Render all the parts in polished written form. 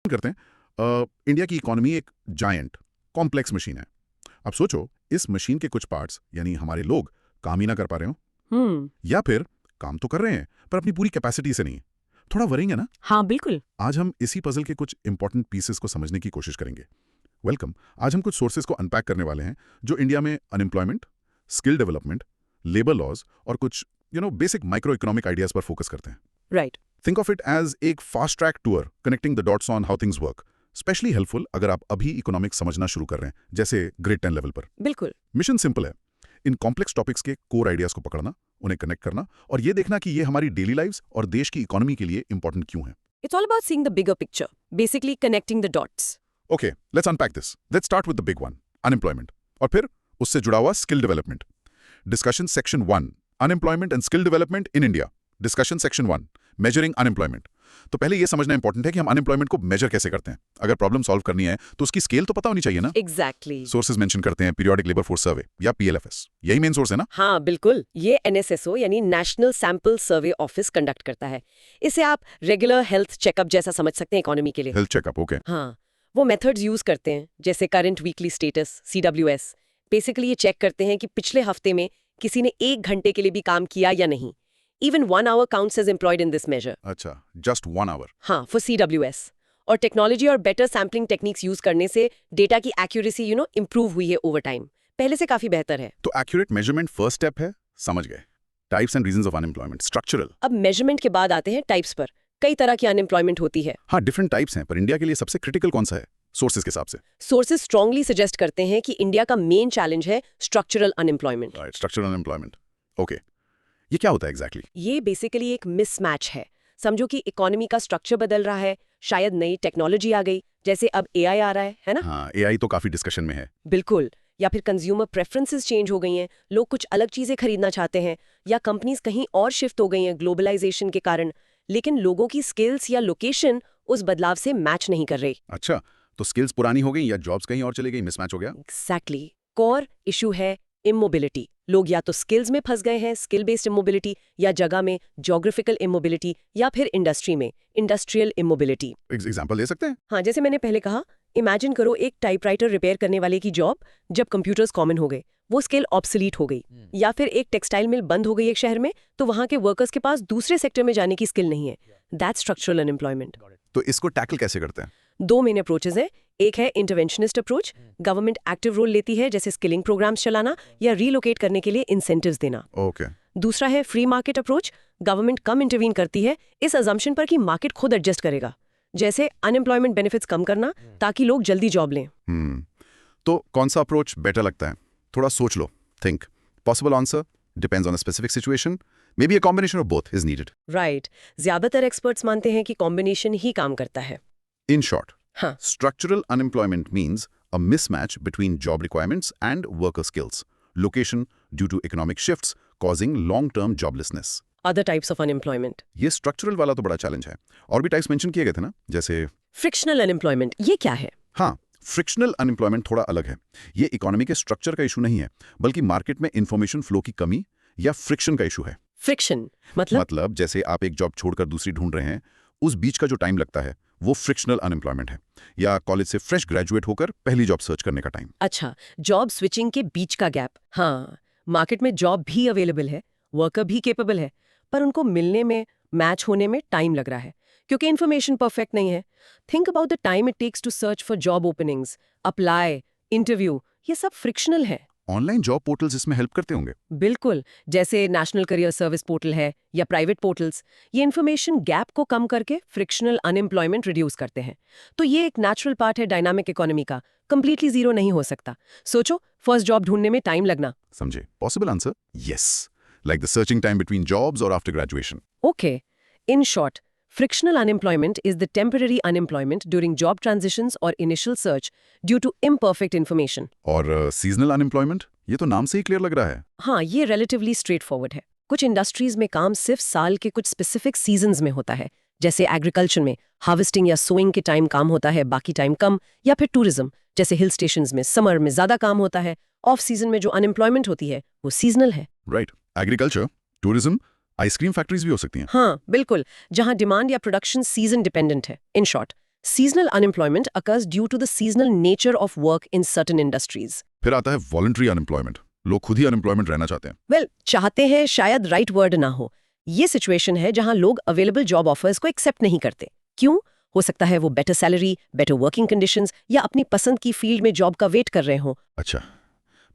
करते हैं। इंडिया की इकोनॉमी एक जायंट कॉम्प्लेक्स मशीन है। अब सोचो, इस मशीन के कुछ पार्ट्स यानी हमारे लोग काम ही ना कर पा रहे हो, या फिर काम तो कर रहे हैं पर अपनी पूरी कैपेसिटी से नहीं। थोड़ा वरिंग है ना। हाँ बिल्कुल। आज हम इसी पजल के कुछ इंपॉर्टेंट पीसेस को समझने की कोशिश करेंगे। वेलकम। आज हम कुछ सोर्सेज को अनपैक करने वाले हैं जो इंडिया में unemployment, skill development, labour laws और कुछ बेसिक माइक्रो इकोनॉमिक आइडियाज पर फोकस करते हैं। Right. Think of it as एक fast track tour connecting the dots on how things work. Specially helpful अगर आप अभी इकोनॉमिक्स समझना शुरू कर रहे हैं, जैसे ग्रेड 10 लेवल पर। बिल्कुल। मिशन सिंपल है, इन कॉम्प्लेक्स टॉपिक्स के कोर आइडियाज को पकड़ना, उन्हें कनेक्ट करना और ये देखना कि ये हमारी डेली लाइव्स और देश की इकोनॉमी के लिए इंपॉर्टेंट क्यों है। It's all about seeing the bigger picture, basically connecting the dots. Okay, let's unpack this. Let's start with the big one, unemployment, और फिर उससे जुड़ा हुआ skill development. Discussion section 1, unemployment and skill development in India. Discussion section 1, measuring unemployment. तो पहले ये समझना important है कि हम अनएम्प्लॉयमेंट को मेजर कैसे करते हैं। अगर प्रॉब्लम सॉल्व करनी है तो उसकी स्केल तो पता होनी चाहिए ना। Exactly. सोर्सेज मेंशन करते हैं पीरियोडिक लेबर फोर्स सर्वे या पीएलएफएस, यही मेन सोर्स है ना। हाँ बिल्कुल, ये NSSO यानी national sample survey office conduct करता है। इसे आप रेगुलर हेल्थ चेकअप जैसा समझ सकते हैं इकोनॉमी के लिए। Health checkup, okay. हाँ, वो मेथड्स यूज करते हैं जैसे current weekly status CWS। Basically ये चेक करते हैं कि पिछले हफ्ते में किसी ने 1 घंटे के लिए भी काम किया या नहीं। Even 1 hour counts as employed in this measure. अच्छा, जस्ट 1 आवर। हाँ, for CWS। और टेक्नोलॉजी और बेटर सैम्पलिंग टेक्निक्स यूज करने से डेटा की एक्यूरेसी इंप्रूव हुई है ओवर टाइम। पहले से काफी बेहतर है। तो एक्यूरेट मेजरमेंट फर्स्ट स्टेप है, समझ गए। Types and reasons of unemployment, structural. अब मेजरमेंट के बाद आते हैं टाइप्स पर। कई तरह की अनएम्प्लॉयमेंट होती है। हाँ, डिफरेंट टाइप्स हैं, पर इंडिया के लिए सबसे क्रिटिकल कौन सा है सोर्सेज के हिसाब से? सोर्सेज स्ट्रांगली सजेस्ट करते हैं कि इंडिया का मेन चैलेंज है structural unemployment. Right, structural unemployment. Okay, ये क्या होता है एग्जैक्टली? ये बेसिकली एक मिसमैच है। समझो कि इकोनॉमी का स्ट्रक्चर बदल रहा है, शायद नई टेक्नोलॉजी आ गई, जैसे अब AI आ रहा है ना। हाँ, एआई तो काफी डिस्कशन में है। बिल्कुल। या फिर कंज्यूमर प्रेफरेंसेस चेंज हो गई हैं, लोग कुछ अलग चीजें खरीदना चाहते हैं, या कंपनीज कहीं और शिफ्ट हो गई हैं ग्लोबलाइजेशन के कारण, लेकिन लोगों की स्किल्स या लोकेशन उस बदलाव से मैच नहीं कर रही। अच्छा, तो स्किल्स पुरानी हो गई या जॉब्स कहीं और चली गई, मिसमैच हो गया। एग्जैक्टली। कोर इशू है इमोबिलिटी। लोग या तो स्किल्स में फंस गए हैं, स्किल बेस्ड इमोबिलिटी, या जगह में जोग्राफिकल इमोबिलिटी, या फिर इंडस्ट्री में इंडस्ट्रियल इमोबिलिटी। एग्जांपल दे सकते हैं? हाँ, जैसे मैंने पहले कहा, इमेजिन करो एक टाइपराइटर रिपेयर करने वाले की जॉब जब कंप्यूटर्स कॉमन हो गए, वो स्किल ऑब्सोलीट हो गई। या फिर एक टेक्सटाइल मिल बंद हो गई एक शहर में, तो वहां के वर्कर्स के पास दूसरे सेक्टर में जाने की स्किल नहीं है। That's structural unemployment. तो इसको टैकल कैसे करते हैं? 2 मेन अप्रोचेज हैं। एक है interventionist approach. Government active role लेती है, जैसे स्किलिंग प्रोग्राम्स चलाना या रीलोकेट करने के लिए इंसेंटिव्स देना। ओके। दूसरा है फ्री मार्केट अप्रोच। गवर्नमेंट कम इंटरवीन करती है, इस अजम्पशन पर कि मार्केट खुद एडजस्ट करेगा, जैसे अनएम्प्लॉयमेंट बेनिफिट्स कम करना ताकि लोग जल्दी जॉब लें। तो कौन सा अप्रोच बेटर लगता है? थोड़ा सोच लो, think. Possible answer depends on a specific situation. May be a combination of both is needed. Right. ज्यादातर एक्सपर्ट्स मानते हैं कि कॉम्बिनेशन ही काम करता है। इन शॉर्ट, हाँ। structural unemployment means a mismatch between job requirements and worker skills, location due to economic shifts causing long-term joblessness. Other types of unemployment. ये स्ट्रक्चरल वाला तो बड़ा चैलेंज है। और भी टाइप्स मेंशन किए गए थे ना, जैसे फ्रिक्शनल अनएम्प्लॉयमेंट। ये क्या है? हाँ, फ्रिक्शनल अनएम्प्लॉयमेंट थोड़ा अलग है। ये इकोनॉमी के स्ट्रक्चर का इशू नहीं है, बल्कि मार्केट में इंफॉर्मेशन फ्लो की कमी या फ्रिक्शन का इशू है। फ्रिक्शन मतलब जैसे आप एक जॉब छोड़कर दूसरी ढूंढ रहे हैं, उस बीच का जो टाइम लगता है वो फ्रिक्शनल अनएम्प्लॉयमेंट है। या कॉलेज से फ्रेश ग्रेजुएट होकर पहली जॉब सर्च करने का टाइम। अच्छा, जॉब स्विचिंग के बीच का गैप। हाँ, मार्केट में जॉब भी अवेलेबल है, वर्कर भी केपेबल है, पर उनको मिलने में, मैच होने में टाइम लग रहा है क्योंकि इन्फॉर्मेशन परफेक्ट नहीं है। Think about the time it takes to search for job openings, apply, interview, ये सब फ्रिक्शनल है। ऑनलाइन जॉब पोर्टल्स इसमें हेल्प करते होंगे। बिल्कुल, जैसे नेशनल करियर सर्विस पोर्टल है या प्राइवेट पोर्टल्स, ये इन्फॉर्मेशन गैप को कम करके फ्रिक्शनल अनएम्प्लॉयमेंट रिड्यूस करते हैं। तो ये एक नेचुरल पार्ट है डायनामिक इकोनॉमी का, कंप्लीटली जीरो नहीं हो सकता। सोचो, फर्स्ट जॉब ढूंढने में टाइम लगना। समझे? Possible answer yes, like the searching time between jobs और after graduation. Okay, in short, frictional unemployment is the temporary unemployment during job transitions or initial search due to imperfect information. और seasonal unemployment, ये तो नाम से ही clear लग रहा है। हाँ, ये relatively straightforward है। कुछ इंडस्ट्रीज में काम सिर्फ साल के कुछ स्पेसिफिक सीजन्स में होता है, जैसे एग्रीकल्चर में हार्वेस्टिंग या सोइंग के टाइम काम होता है, बाकी टाइम कम। या फिर टूरिज्म, जैसे हिल स्टेशंस में समर में ज्यादा काम होता है, ऑफ सीजन में जो अनएम्प्लॉयमेंट होती है वो सीजनल है। Right, agriculture, tourism, ice cream factories भी हो सकती हैं। हाँ बिल्कुल, जहां डिमांड या प्रोडक्शन सीजन डिपेंडेंट है। In short, Seasonal unemployment occurs due to the seasonal nature of work in certain industries. फिर आता है वॉलंटरी अनएम्प्लॉयमेंट, लोग खुद ही अनएम्प्लॉयमेंट रहना चाहते हैं। वेल, चाहते हैं शायद राइट वर्ड ना हो। ये सिचुएशन है जहां लोग अवेलेबल जॉब ऑफर्स को एक्सेप्ट नहीं करते। क्यों? हो सकता है वो better salary, better working conditions या अपनी पसंद की फील्ड में जॉब का वेट कर रहे हो। अच्छा,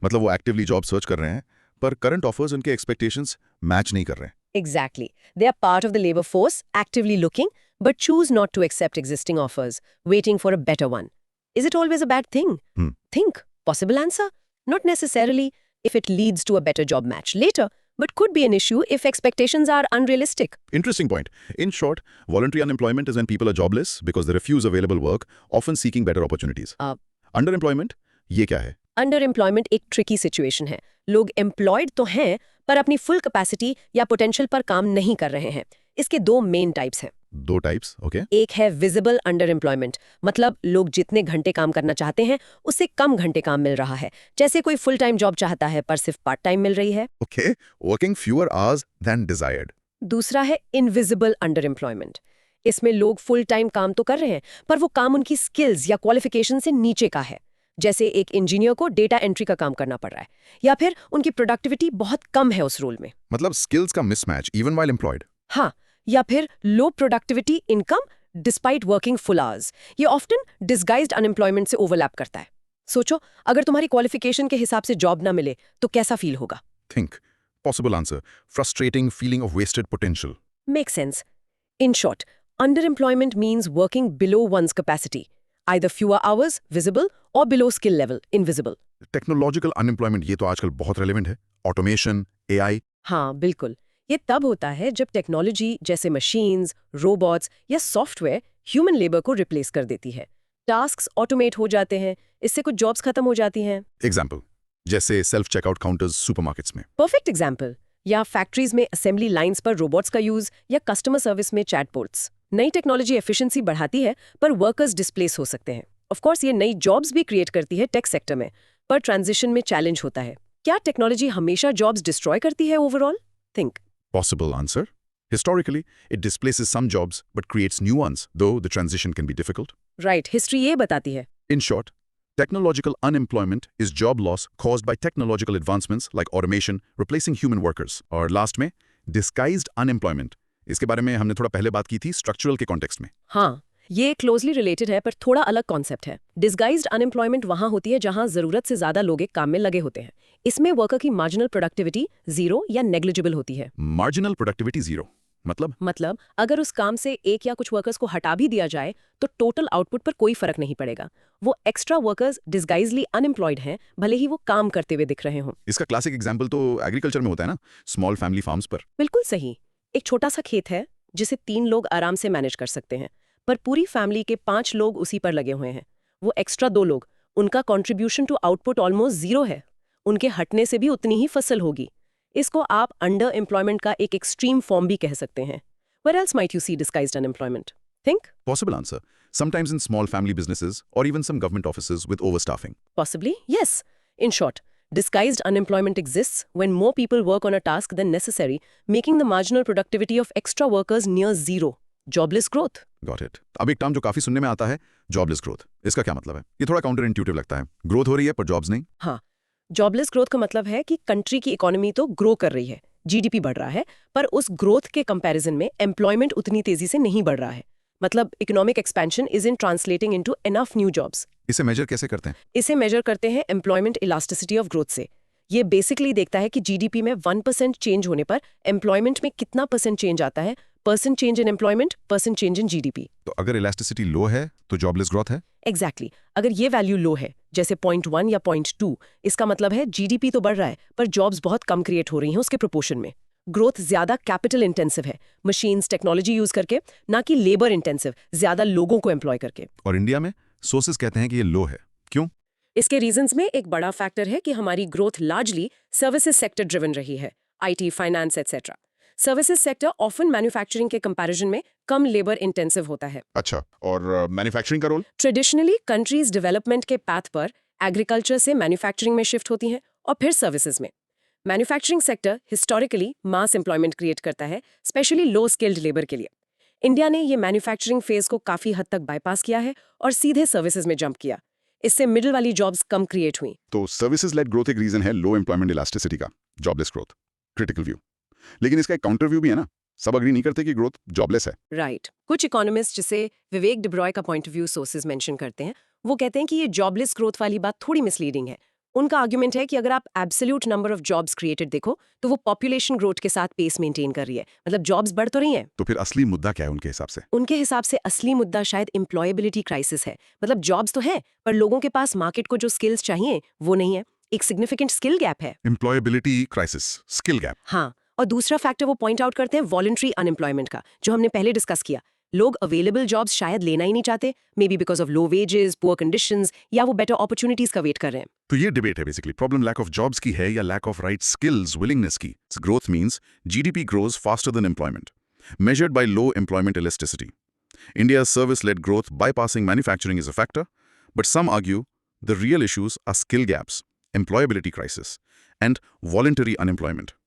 मतलब वो एक्टिवली जॉब सर्च कर रहे हैं पर करंट ऑफर्स उनके एक्सपेक्टेशंस मैच नहीं कर रहे हैं। Exactly. They are part of the labor force, actively looking, but choose not to accept existing offers, waiting for a better one. Is it always a bad thing? Think. Possible answer? Not necessarily if it leads to a better job match later, but could be an issue if expectations are unrealistic. Interesting point. In short, voluntary unemployment is when people are jobless because they refuse available work, often seeking better opportunities. Underemployment, ये क्या है? Underemployment एक tricky situation है। लोग employed तो हैं, पर अपनी full capacity या potential पर काम नहीं कर रहे हैं। इसके दो main types हैं। दो टाइप्स, ओके? एक है visible underemployment, मतलब लोग जितने घंटे काम करना चाहते हैं उससे कम घंटे काम मिल रहा है। जैसे कोई फुल टाइम जॉब चाहता है पर सिर्फ पार्ट टाइम मिल रही है। Okay, working fewer hours than desired. दूसरा है इनविजिबल अंडरएम्प्लॉयमेंट। इसमें लोग फुल टाइम काम तो कर रहे हैं पर वो काम उनकी स्किल्स या क्वालिफिकेशन से नीचे का है। जैसे एक इंजीनियर को डेटा एंट्री का काम करना पड़ रहा है या फिर उनकी प्रोडक्टिविटी बहुत कम है उस रोल में। मतलब स्किल्स का मिसमैच इवन व्हाइल एम्प्लॉयड। हाँ, या फिर लो productivity income despite working full hours. ये ऑफ्टन डिस्गाइज्ड अनएम्प्लॉयमेंट से ओवरलैप करता है। सोचो, अगर तुम्हारी क्वालिफिकेशन के हिसाब से जॉब ना मिले तो कैसा फील होगा? Think, possible answer, frustrating feeling of wasted potential. Makes sense. In short, underemployment means working below one's capacity, either fewer hours, visible, or below skill level, invisible. Technological unemployment ये तो आजकल बहुत relevant है। Automation, AI. हाँ, बिल्कुल। ये तब होता है जब टेक्नोलॉजी जैसे मशीन्स, रोबोट्स या सॉफ्टवेयर ह्यूमन लेबर को रिप्लेस कर देती है। टास्क्स ऑटोमेट हो जाते हैं, इससे कुछ जॉब्स खत्म हो जाती हैं। एग्जाम्पल, जैसे सेल्फ चेकआउट काउंटर्स सुपरमार्केट्स में। Perfect example. या फैक्ट्रीज में असेंबली लाइंस पर रोबोट्स का यूज या कस्टमर सर्विस में चैटबॉट्स। नई टेक्नोलॉजी एफिशिएंसी बढ़ाती है पर वर्कर्स डिस्प्लेस हो सकते हैं। ऑफ कोर्स ये नई जॉब्स भी क्रिएट करती है टेक सेक्टर में, पर ट्रांजिशन में चैलेंज होता है। क्या टेक्नोलॉजी हमेशा जॉब्स डिस्ट्रॉय करती है overall? Think. Possible answer. Historically, it displaces some jobs but creates new ones, though the transition can be difficult. Right, history ये बताती है। In short, technological unemployment is job loss caused by technological advancements like automation replacing human workers. और last में, disguised unemployment. इसके बारे में हमने थोड़ा पहले बात की थी स्ट्रक्चरल के कॉन्टेक्स्ट में। हाँ, ये क्लोजली रिलेटेड है पर थोड़ा अलग कॉन्सेप्ट है। डिस्गाइज्ड अनएम्प्लॉयमेंट वहां होती है जहां जरूरत से ज्यादा लोग एक काम में लगे होते हैं। इसमें वर्कर की मार्जिनल प्रोडक्टिविटी जीरो या नेग्लिजिबल होती है। मार्जिनल प्रोडक्टिविटी जीरो मतलब अगर उस काम से एक या कुछ वर्कर्स को हटा भी दिया जाए तो टोटल आउटपुट पर कोई फर्क नहीं पड़ेगा। वो एक्स्ट्रा वर्कर्स डिस्गाइजली अनएम्प्लॉयड हैं, भले ही वो काम करते हुए दिख रहे हों। इसका क्लासिक एग्जांपल तो एग्रीकल्चर में होता है ना, स्मॉल फैमिली फार्म्स पर। बिल्कुल सही। एक छोटा सा खेत है जिसे 3 लोग आराम से मैनेज कर सकते हैं, पर पूरी फैमिली के 5 लोग उसी पर लगे हुए हैं। वो एक्स्ट्रा 2 लोग, उनका contribution to output almost zero है। उनके हटने से भी उतनी ही फसल होगी। इसको आप अंडर एम्प्लॉयमेंट का एक एक्सट्रीम फॉर्म भी कह सकते हैं। Where else might you see disguised unemployment? Think? Possible answer. Sometimes in small family businesses or even some government offices with overstaffing. Possibly, yes. In short, disguised unemployment exists when more people work on a task than necessary, making the marginal productivity of extra workers near zero. Jobless growth. Got it. अब एक term जो काफी सुनने में आता है, jobless growth. इसका क्या मतलब है? ये थोड़ा काउंटर इंट्यूटिव लगता है। ग्रोथ हो रही है पर जॉब्स नहीं। हाँ, जॉबलेस ग्रोथ का मतलब है कि कंट्री की इकोनॉमी तो ग्रो कर रही है, जीडीपी बढ़ रहा है, पर उस ग्रोथ के कंपैरिजन में एम्प्लॉयमेंट उतनी तेजी से नहीं बढ़ रहा है। मतलब economic expansion is in translating into enough new jobs. इसे मेजर कैसे करते हैं? इसे मेजर करते हैं एम्प्लॉयमेंट इलास्टिसिटी ऑफ ग्रोथ से। ये बेसिकली देखता है कि जीडीपी में 1% चेंज होने पर एम्प्लॉयमेंट में कितना परसेंट चेंज आता है, percent change in employment, percent change in GDP. तो अगर इलास्टिसिटी लो है तो जॉबलेस ग्रोथ है? एग्जैक्टली। अगर ये वैल्यू लो है, जैसे 0.1 या 0.2, इसका मतलब है जीडीपी तो बढ़ रहा है पर जॉब्स बहुत कम क्रिएट हो रही हैं उसके प्रोपोर्शन में। ग्रोथ ज्यादा कैपिटल इंटेंसिव है, मशीन्स टेक्नोलॉजी यूज करके, ना कि लेबर इंटेंसिव, ज्यादा लोगों को एम्प्लॉय करके। और इंडिया में सोर्सेज कहते हैं कि ये लो है। क्यों? इसके रीजंस में एक बड़ा फैक्टर है कि हमारी growth largely services sector driven रही है, IT, finance etcetera. Services sector often manufacturing के कंपैरिजन में कम लेबर इंटेंसिव होता है। अच्छा, और मैन्युफैक्चरिंग का रोल? ट्रेडिशनली कंट्रीज डेवलपमेंट के पाथ पर एग्रीकल्चर से मैन्युफैक्चरिंग में शिफ्ट होती हैं और फिर सर्विसेज में। मैन्युफैक्चरिंग सेक्टर हिस्टोरिकली मास एम्प्लॉयमेंट क्रिएट करता है, स्पेशली लो स्किल्ड लेबर के लिए। इंडिया ने ये मैन्युफैक्चरिंग फेज को काफी हद तक बाईपास किया है और सीधे सर्विसेज में जंप किया। इससे मिडिल वाली जॉब्स कम क्रिएट हुई। तो सर्विसेज लेड ग्रोथ एक रीजन है लो एम्प्लॉयमेंट इलास्टिसिटी का, जॉबलेस ग्रोथ, क्रिटिकल व्यू। लेकिन इसका एक काउंटर व्यू भी है ना, सब अग्री नहीं करते कि ग्रोथ जॉबलेस है। राइट। कुछ इकोनॉमिस्ट, जिसे विवेक डिब्रॉय का point of view sources mention करते हैं, वो कहते हैं कि ये जॉबलेस ग्रोथ वाली बात थोड़ी मिसलीडिंग है। उनका आर्गुमेंट है कि अगर आप absolute number of jobs created देखो तो वो पॉपुलेशन ग्रोथ के साथ पेस मेंटेन कर रही है, मतलब जॉब्स बढ़ तो रही हैं। तो फिर असली मुद्दा क्या है उनके हिसाब से? उनके हिसाब से असली मुद्दा शायद एम्प्लॉयबिलिटी क्राइसिस है। मतलब जॉब्स तो है, पर लोगों के पास मार्केट को जो स्किल्स चाहिए वो नहीं है। एक सिग्निफिकेंट स्किल गैप है। Employability crisis, skill gap. हाँ, और दूसरा फैक्टर वो पॉइंट आउट करते हैं वॉलंटरी अनएम्प्लॉयमेंट का, जो हमने पहले डिस्कस किया। लोग अवेलेबल जॉब्स शायद लेना ही नहीं चाहते, may be because of low wages, poor conditions, या वो बेटर अपॉर्चुनिटीज का वेट कर रहे हैं। तो ये डिबेट है basically, problem lack of jobs की है या lack of right skills, willingness की? Growth means GDP grows faster than employment, measured by low employment elasticity. India's service-led growth bypassing manufacturing is a factor, but some argue the real issues are skill gaps, employability crisis, and voluntary unemployment.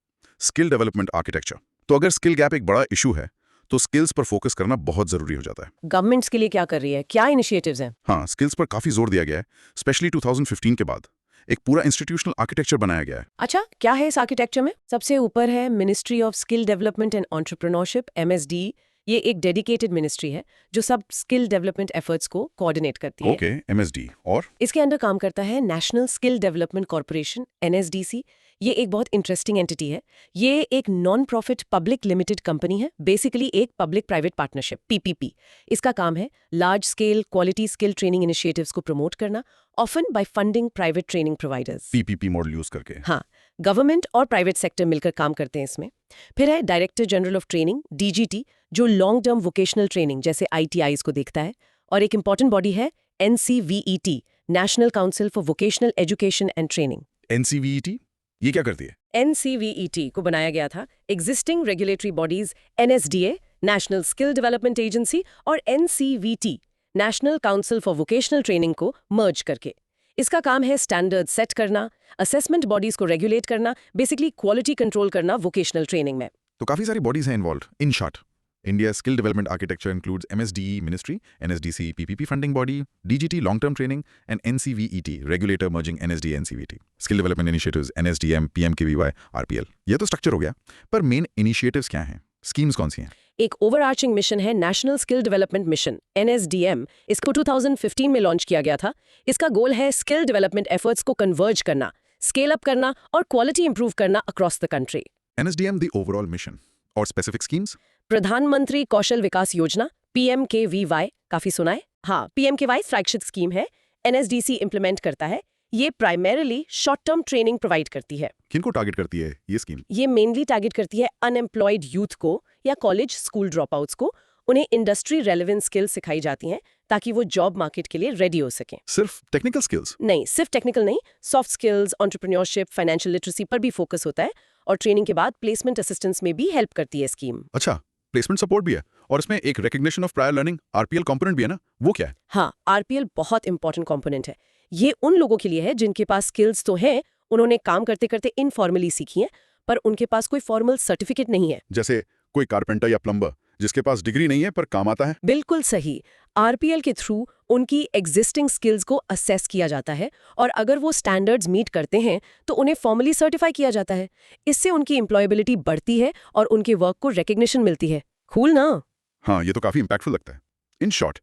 Skill development architecture. तो अगर skill gap एक बड़ा issue है तो skills पर focus करना बहुत जरूरी हो जाता है। गवर्नमेंट्स के लिए क्या कर रही है, क्या इनिशिएटिव्स हैं? हाँ, स्किल्स पर काफी जोर दिया गया है, स्पेशली 2015 के बाद एक पूरा इंस्टीट्यूशनल आर्किटेक्चर बनाया गया है। अच्छा, क्या है इस आर्किटेक्चर में? सबसे ऊपर है ministry of skill development and entrepreneurship, MSD। ये एक डेडिकेटेड मिनिस्ट्री है जो सब स्किल डेवलपमेंट एफर्ट्स को कोऑर्डिनेट करती है। Okay, MSD। और इसके अंडर काम करता है national skill development corporation, NSDC। ये एक बहुत इंटरेस्टिंग एंटिटी है। ये एक non profit public limited company है, बेसिकली एक पब्लिक प्राइवेट पार्टनरशिप, PPP। इसका काम है large scale quality skill training initiatives को प्रमोट करना, often by funding private training providers. PPP model use करके। हाँ, गवर्नमेंट और प्राइवेट सेक्टर मिलकर काम करते हैं इसमें। फिर है director general of training, DGT, जो लॉन्ग टर्म वोकेशनल ट्रेनिंग जैसे ITIs को देखता है। और एक इंपॉर्टेंट बॉडी है NCVET, national council for vocational education and training. NCVET ये क्या करती है? NCVET को बनाया गया था existing regulatory bodies NSDA, national skill development agency, और NCVT, national council for vocational training को मर्ज करके। इसका काम है स्टैंडर्ड सेट करना, असेसमेंट बॉडीज को रेगुलेट करना, बेसिकली क्वालिटी कंट्रोल करना वोकेशनल ट्रेनिंग में। तो काफी सारी बॉडीज हैं involve. In short, India skill development architecture includes MSDE ministry, NSDC PPP funding body, DGT long term training, and NCVET regulator merging NSDA NCVT, skill development initiatives NSDM, PMKVY, RPL। ये तो structure हो गया, पर main initiatives क्या हैं? Schemes कौन सी हैं? एक ओवरआर्चिंग मिशन है national skill development mission, NSDM। इसको 2015 में लॉन्च किया गया था। इसका गोल है स्किल डेवलपमेंट एफर्ट्स को कन्वर्ज करना, स्केल अप करना और क्वालिटी इंप्रूव करना across the country. NSDM the overall mission, और स्पेसिफिक स्कीम्स? प्रधानमंत्री कौशल विकास योजना, PMKVY, काफी सुना है? हाँ, PMKVY फ्लैगशिप स्कीम है, NSDC इंप्लीमेंट करता है। ये primarily short term training provide करती है। किनको टारगेट करती है ये स्कीम? ये मेनली टारगेट करती है अनएम्प्लॉयड यूथ को या कॉलेज स्कूल ड्रॉपआउट्स को। उन्हें इंडस्ट्री रेलेवेंट स्किल्स सिखाई जाती हैं ताकि वो जॉब मार्केट के लिए रेडी हो सकें। सिर्फ टेक्निकल स्किल्स? नहीं, सिर्फ टेक्निकल नहीं, soft skills, entrepreneurship, financial literacy पर भी फोकस होता है। और ट्रेनिंग के बाद प्लेसमेंट असिस्टेंस में भी हेल्प करती है स्कीम। अच्छा, प्लेसमेंट सपोर्ट भी है, और इसमें एक recognition of prior learning RPL component भी है ना, वो क्या है? हाँ, RPL बहुत इंपॉर्टेंट कंपोनेंट है। ये उन लोगों के लिए है जिनके पास स्किल्स तो हैं, उन्होंने काम करते करते इनफॉर्मली सीखी हैं, पर उनके पास कोई फॉर्मल सर्टिफिकेट नहीं है। जैसे कोई कारपेंटर या प्लम्बर जिसके पास डिग्री नहीं है पर काम आता है। बिल्कुल सही। RPL के थ्रू उनकी एग्जिस्टिंग स्किल्स को असेस किया जाता है, और अगर वो स्टैंडर्ड्स मीट करते हैं तो उन्हें फॉर्मली सर्टिफाई किया जाता है। इससे उनकी एम्प्लॉयबिलिटी बढ़ती है और उनके वर्क को रिकग्निशन मिलती है। कूल ना? हाँ, ये तो काफी इंपैक्टफुल लगता है। इन शॉर्ट,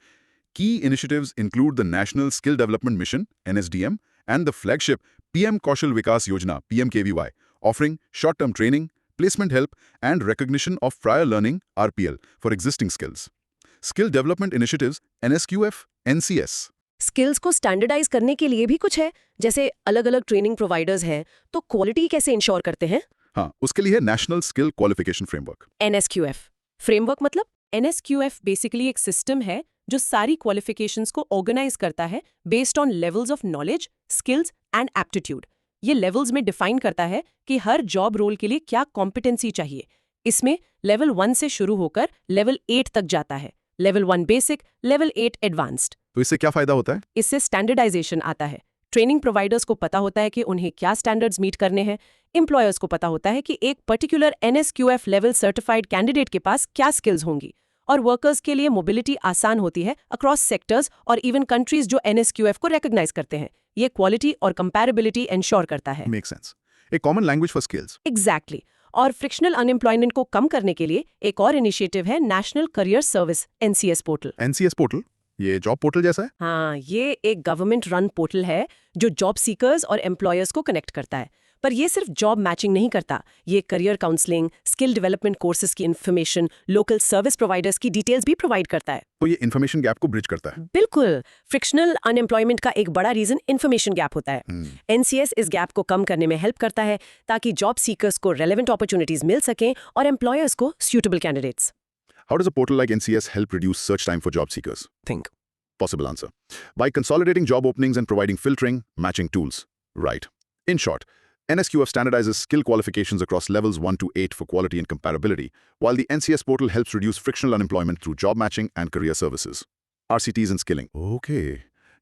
की initiatives include the national skill development mission NSDM and the flagship PM कौशल विकास योजना PMKVY, offering short-term training, placement help, and recognition of prior learning RPL for existing skills. Skill development initiatives NSQF, NCS. Skills को standardise करने के लिए भी कुछ है, जैसे अलग अलग ट्रेनिंग प्रोवाइडर्स हैं, तो क्वालिटी कैसे इंश्योर करते हैं? हाँ, उसके लिए national skill qualification framework. NSQF framework मतलब? NSQF बेसिकली एक सिस्टम है जो सारी क्वालिफिकेशंस को ऑर्गेनाइज करता है based on levels of knowledge, skills and aptitude. ये लेवल्स में डिफाइन करता है कि हर जॉब रोल के लिए क्या कॉम्पिटेंसी चाहिए। इसमें लेवल 1 से शुरू होकर लेवल 8 तक जाता है। Level 1 basic, level 8 advanced. तो इससे क्या फायदा होता है? इससे स्टैंडर्डाइजेशन आता है। ट्रेनिंग प्रोवाइडर्स को पता होता है कि उन्हें क्या स्टैंडर्ड्स मीट करने हैं। एम्प्लॉयर्स को पता होता है कि एक particular NSQF level certified candidate के पास क्या स्किल्स होंगी, और वर्कर्स के लिए मोबिलिटी आसान होती है अक्रॉस सेक्टर्स और इवन कंट्रीज जो NSQF को रिकॉग्नाइज करते हैं। ये क्वालिटी और कंपैरेबिलिटी इंश्योर करता है। Make sense. A common language for skills. Exactly. और फ्रिक्शनल अनएम्प्लॉयमेंट को कम करने के लिए एक और इनिशिएटिव है national career service NCS portal. NCS portal, ये जॉब पोर्टल जैसा है? हाँ, ये एक गवर्नमेंट रन पोर्टल है जो जॉब सीकर्स और एम्प्लॉयर्स को कनेक्ट करता है। पर ये सिर्फ जॉब मैचिंग नहीं करता, ये career counselling, skill development courses की इन्फॉर्मेशन, लोकल सर्विस प्रोवाइडर्स की डिटेल्स भी प्रोवाइड करता है। तो ये इन्फॉर्मेशन गैप को ब्रिज करता है। बिल्कुल। फ्रिक्शनल अनएम्प्लॉयमेंट का एक बड़ा रीजन इन्फॉर्मेशन गैप होता है। NCS इस गैप को कम करने में हेल्प करता है ताकि जॉब सीकर्स को रेलेवेंट अपॉर्चुनिटीज मिल सकें और एम्प्लॉयर्स को suitable candidates. How does a portal like NCS help reduce search time for job seekers? Think Possible answer. By consolidating job openings and providing filtering, matching tools. Right. In short, NSQF standardizes skill qualifications across levels 1 to 8 for quality and comparability, while the NCS portal helps reduce frictional unemployment through job matching and career services. RCTs and skilling. Okay.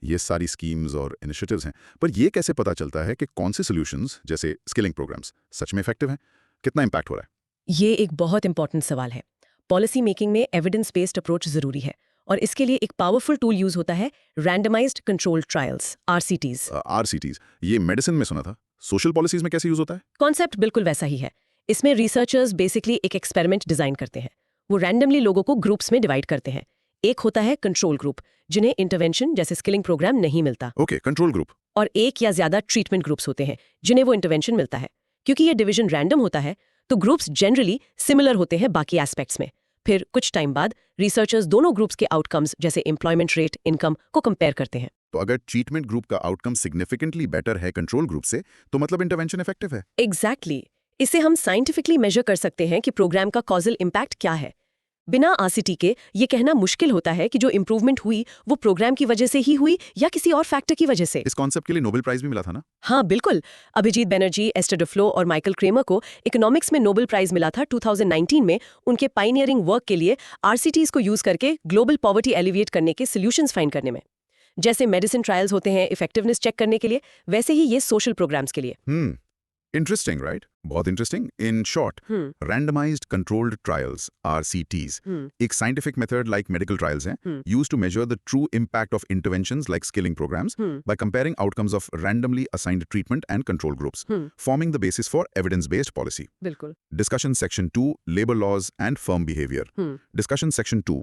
ये सारी schemes और initiatives हैं, पर ये कैसे पता चलता है कि कौन से सॉल्यूशंस जैसे स्किलिंग प्रोग्राम्स सच में इफेक्टिव हैं? कितना इम्पैक्ट हो रहा है? ये एक बहुत इंपॉर्टेंट सवाल है। पॉलिसी मेकिंग में एविडेंस बेस्ड अप्रोच जरूरी है और इसके लिए एक पावरफुल टूल यूज होता है, randomised controlled trials RCTs। RCTs, ये मेडिसिन में सुना था। सोशल पॉलिसीज में कैसे यूज होता है? कॉन्सेप्ट बिल्कुल वैसा ही है। इसमें रिसर्चर्स बेसिकली एक एक्सपेरिमेंट डिजाइन करते हैं। वो रैंडमली लोगों को ग्रुप्स में डिवाइड करते हैं। एक होता है कंट्रोल ग्रुप, जिन्हें इंटरवेंशन जैसे स्किलिंग प्रोग्राम नहीं मिलता, ओके, कंट्रोल ग्रुप। और एक या ज्यादा ट्रीटमेंट ग्रुप्स होते हैं जिन्हें वो इंटरवेंशन मिलता है। क्योंकि ये डिवीजन रैंडम होता है तो ग्रुप्स जनरली सिमिलर होते हैं बाकी एस्पेक्ट्स में। फिर कुछ टाइम बाद रिसर्चर्स दोनों ग्रुप्स के आउटकम्स जैसे एम्प्लॉयमेंट रेट, इनकम को कंपेयर करते हैं। तो अगर ट्रीटमेंट ग्रुप का आउटकम सिग्निफिकेंटली बेटर है कंट्रोल ग्रुप से, तो मतलब इंटरवेंशन इफेक्टिव है। एग्जैक्टली। इसे हम साइंटिफिकली मेजर कर सकते हैं कि प्रोग्राम का कॉजल इम्पैक्ट क्या है। बिना RCT के ये कहना मुश्किल होता है कि जो इंप्रूवमेंट हुई वो प्रोग्राम की वजह से ही हुई या किसी और फैक्टर की वजह से। इस कॉन्सेप्ट के लिए नोबेल प्राइज भी मिला था ना? हाँ बिल्कुल। अभिजीत बैनर्जी, एस्टर डुफ्लो और माइकल क्रेमर को इकोनॉमिक्स में नोबेल प्राइज मिला था 2019 में उनके पाइनियरिंग वर्क के लिए RCTs को यूज करके ग्लोबल पॉवर्टी एलिविएट करने के सॉल्यूशंस फाइंड करने में। जैसे मेडिसिन ट्रायल्स होते हैं इफेक्टिवनेस चेक करने के लिए, वैसे ही ये सोशल प्रोग्राम्स के लिए। Interesting, right? बहुत interesting. In short, randomised controlled trials RCTs एक scientific method like medical trials हैं, used to measure the true impact of interventions like skilling programmes by comparing outcomes of randomly assigned treatment and control groups, forming the basis for evidence based policy. बिल्कुल। Discussion Section 2, Labor Laws and Firm Behavior. Discussion Section 2,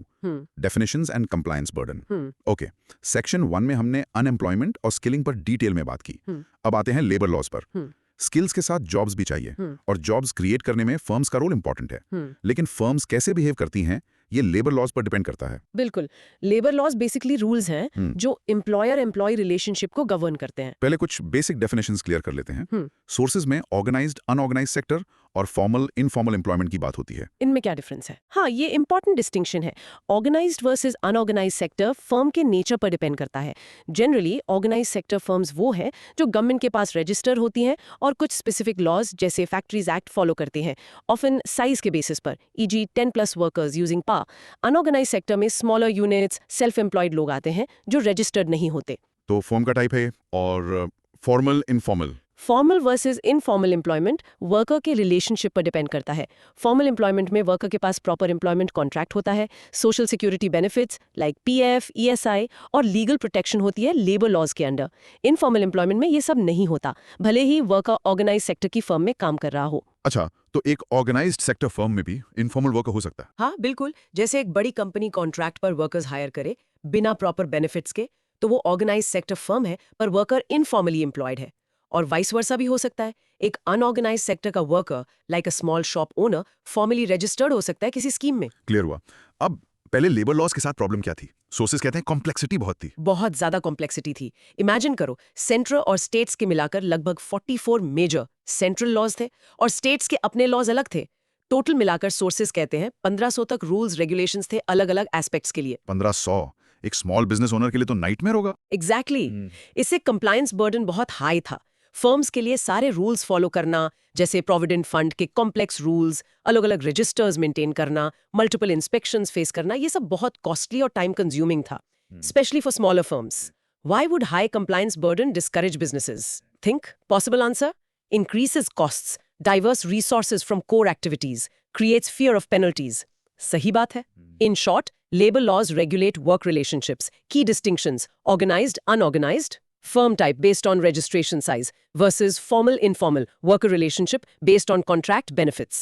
Definitions and Compliance Burden. Okay, Section 1 में हमने unemployment और skilling पर detail में बात की। अब आते हैं लेबर लॉज पर। स्किल्स के साथ जॉब्स भी चाहिए और जॉब्स क्रिएट करने में फर्म्स का रोल इंपॉर्टेंट है, लेकिन फर्म्स कैसे बिहेव करती हैं ये लेबर लॉज पर डिपेंड करता है। बिल्कुल। लेबर लॉज बेसिकली रूल्स हैं जो एम्प्लॉयर एम्प्लॉय रिलेशनशिप को गवर्न करते हैं। पहले कुछ बेसिक डेफिनेशंस क्लियर कर लेते हैं। सोर्सेज में ऑर्गेनाइज्ड, अनऑर्गेनाइज्ड सेक्टर और फॉर्मल, इनफॉर्मल एम्प्लॉयमेंट की बात होती है। इनमें क्या डिफरेंस है? हाँ, ये इंपॉर्टेंट डिस्टिंक्शन है। Organised versus unorganised sector firm के नेचर पर डिपेंड करता है। जनरली ऑर्गेनाइज्ड सेक्टर फर्म्स वो हैं जो गवर्नमेंट के पास रजिस्टर होती हैं और कुछ स्पेसिफिक लॉज जैसे फैक्ट्रीज एक्ट फॉलो करते हैं, ऑफन साइज के बेसिस पर, e.g. 10+ वर्कर्स यूजिंग पा। अनऑर्गेनाइज्ड सेक्टर में स्मॉलर यूनिट्स, सेल्फ एम्प्लॉयड लोग आते हैं जो रजिस्टर्ड नहीं होते। तो फर्म का टाइप है और formal, informal. Formal versus informal employment worker के रिलेशनशिप पर डिपेंड करता है। फॉर्मल एम्प्लॉयमेंट में वर्कर के पास प्रॉपर एम्प्लॉयमेंट कॉन्ट्रैक्ट होता है, social security benefits like PF, ESI और लीगल प्रोटेक्शन होती है लेबर लॉज के अंडर। इनफॉर्मल एम्प्लॉयमेंट में ये सब नहीं होता, भले ही वर्कर ऑर्गेनाइज सेक्टर की फर्म में काम कर रहा हो। अच्छा, तो एक ऑर्गेनाइज्ड सेक्टर फर्म में भी इनफॉर्मल वर्कर हो सकता है? हाँ बिल्कुल। जैसे एक बड़ी कंपनी कॉन्ट्रैक्ट पर वर्कर्स हायर करे बिना प्रॉपर बेनिफिट्स के, तो वो ऑर्गेनाइज सेक्टर फर्म है पर वर्कर इनफॉर्मली एम्प्लॉयड है। और वाइस वर्सा भी हो सकता है। एक अनऑर्गेनाइज सेक्टर का worker like a small shop owner formally registered हो सकता है किसी स्कीम में। क्लियर हुआ। अब पहले लेबर लॉज के साथ प्रॉब्लम क्या थी? सोर्सेस कहते हैं कॉम्प्लेक्सिटी बहुत थी। बहुत ज्यादा कॉम्प्लेक्सिटी थी। इमेजिन करो, सेंट्रल और स्टेट्स के मिलाकर लगभग 44 मेजर सेंट्रल लॉज थे और स्टेट्स के अपने लॉज अलग थे। टोटल मिलाकर सोर्सेस कहते हैं 1500 तक रूल्स रेगुलेशंस थे अलग अलग एस्पेक्ट्स के लिए। 1500 एक स्मॉल बिजनेस ओनर के लिए तो नाइटमेयर होगा। एग्जैक्टली। इससे कंप्लायंस बर्डन बहुत हाई था। फर्म्स के लिए सारे रूल्स फॉलो करना, जैसे प्रोविडेंट फंड के कॉम्प्लेक्स रूल्स, अलग अलग रजिस्टर्स मेंटेन करना, मल्टीपल इंस्पेक्शंस फेस करना, ये सब बहुत कॉस्टली और टाइम कंज्यूमिंग था, specially for smaller firms. Why would high compliance burden discourage businesses? Think. Possible answer? Increases costs, diverse resources from core activities, creates fear of penalties. सही बात है। In short, labour laws regulate work relationships, की distinctions, organised, unorganised, firm type based on registration size versus formal informal worker relationship based on contract benefits.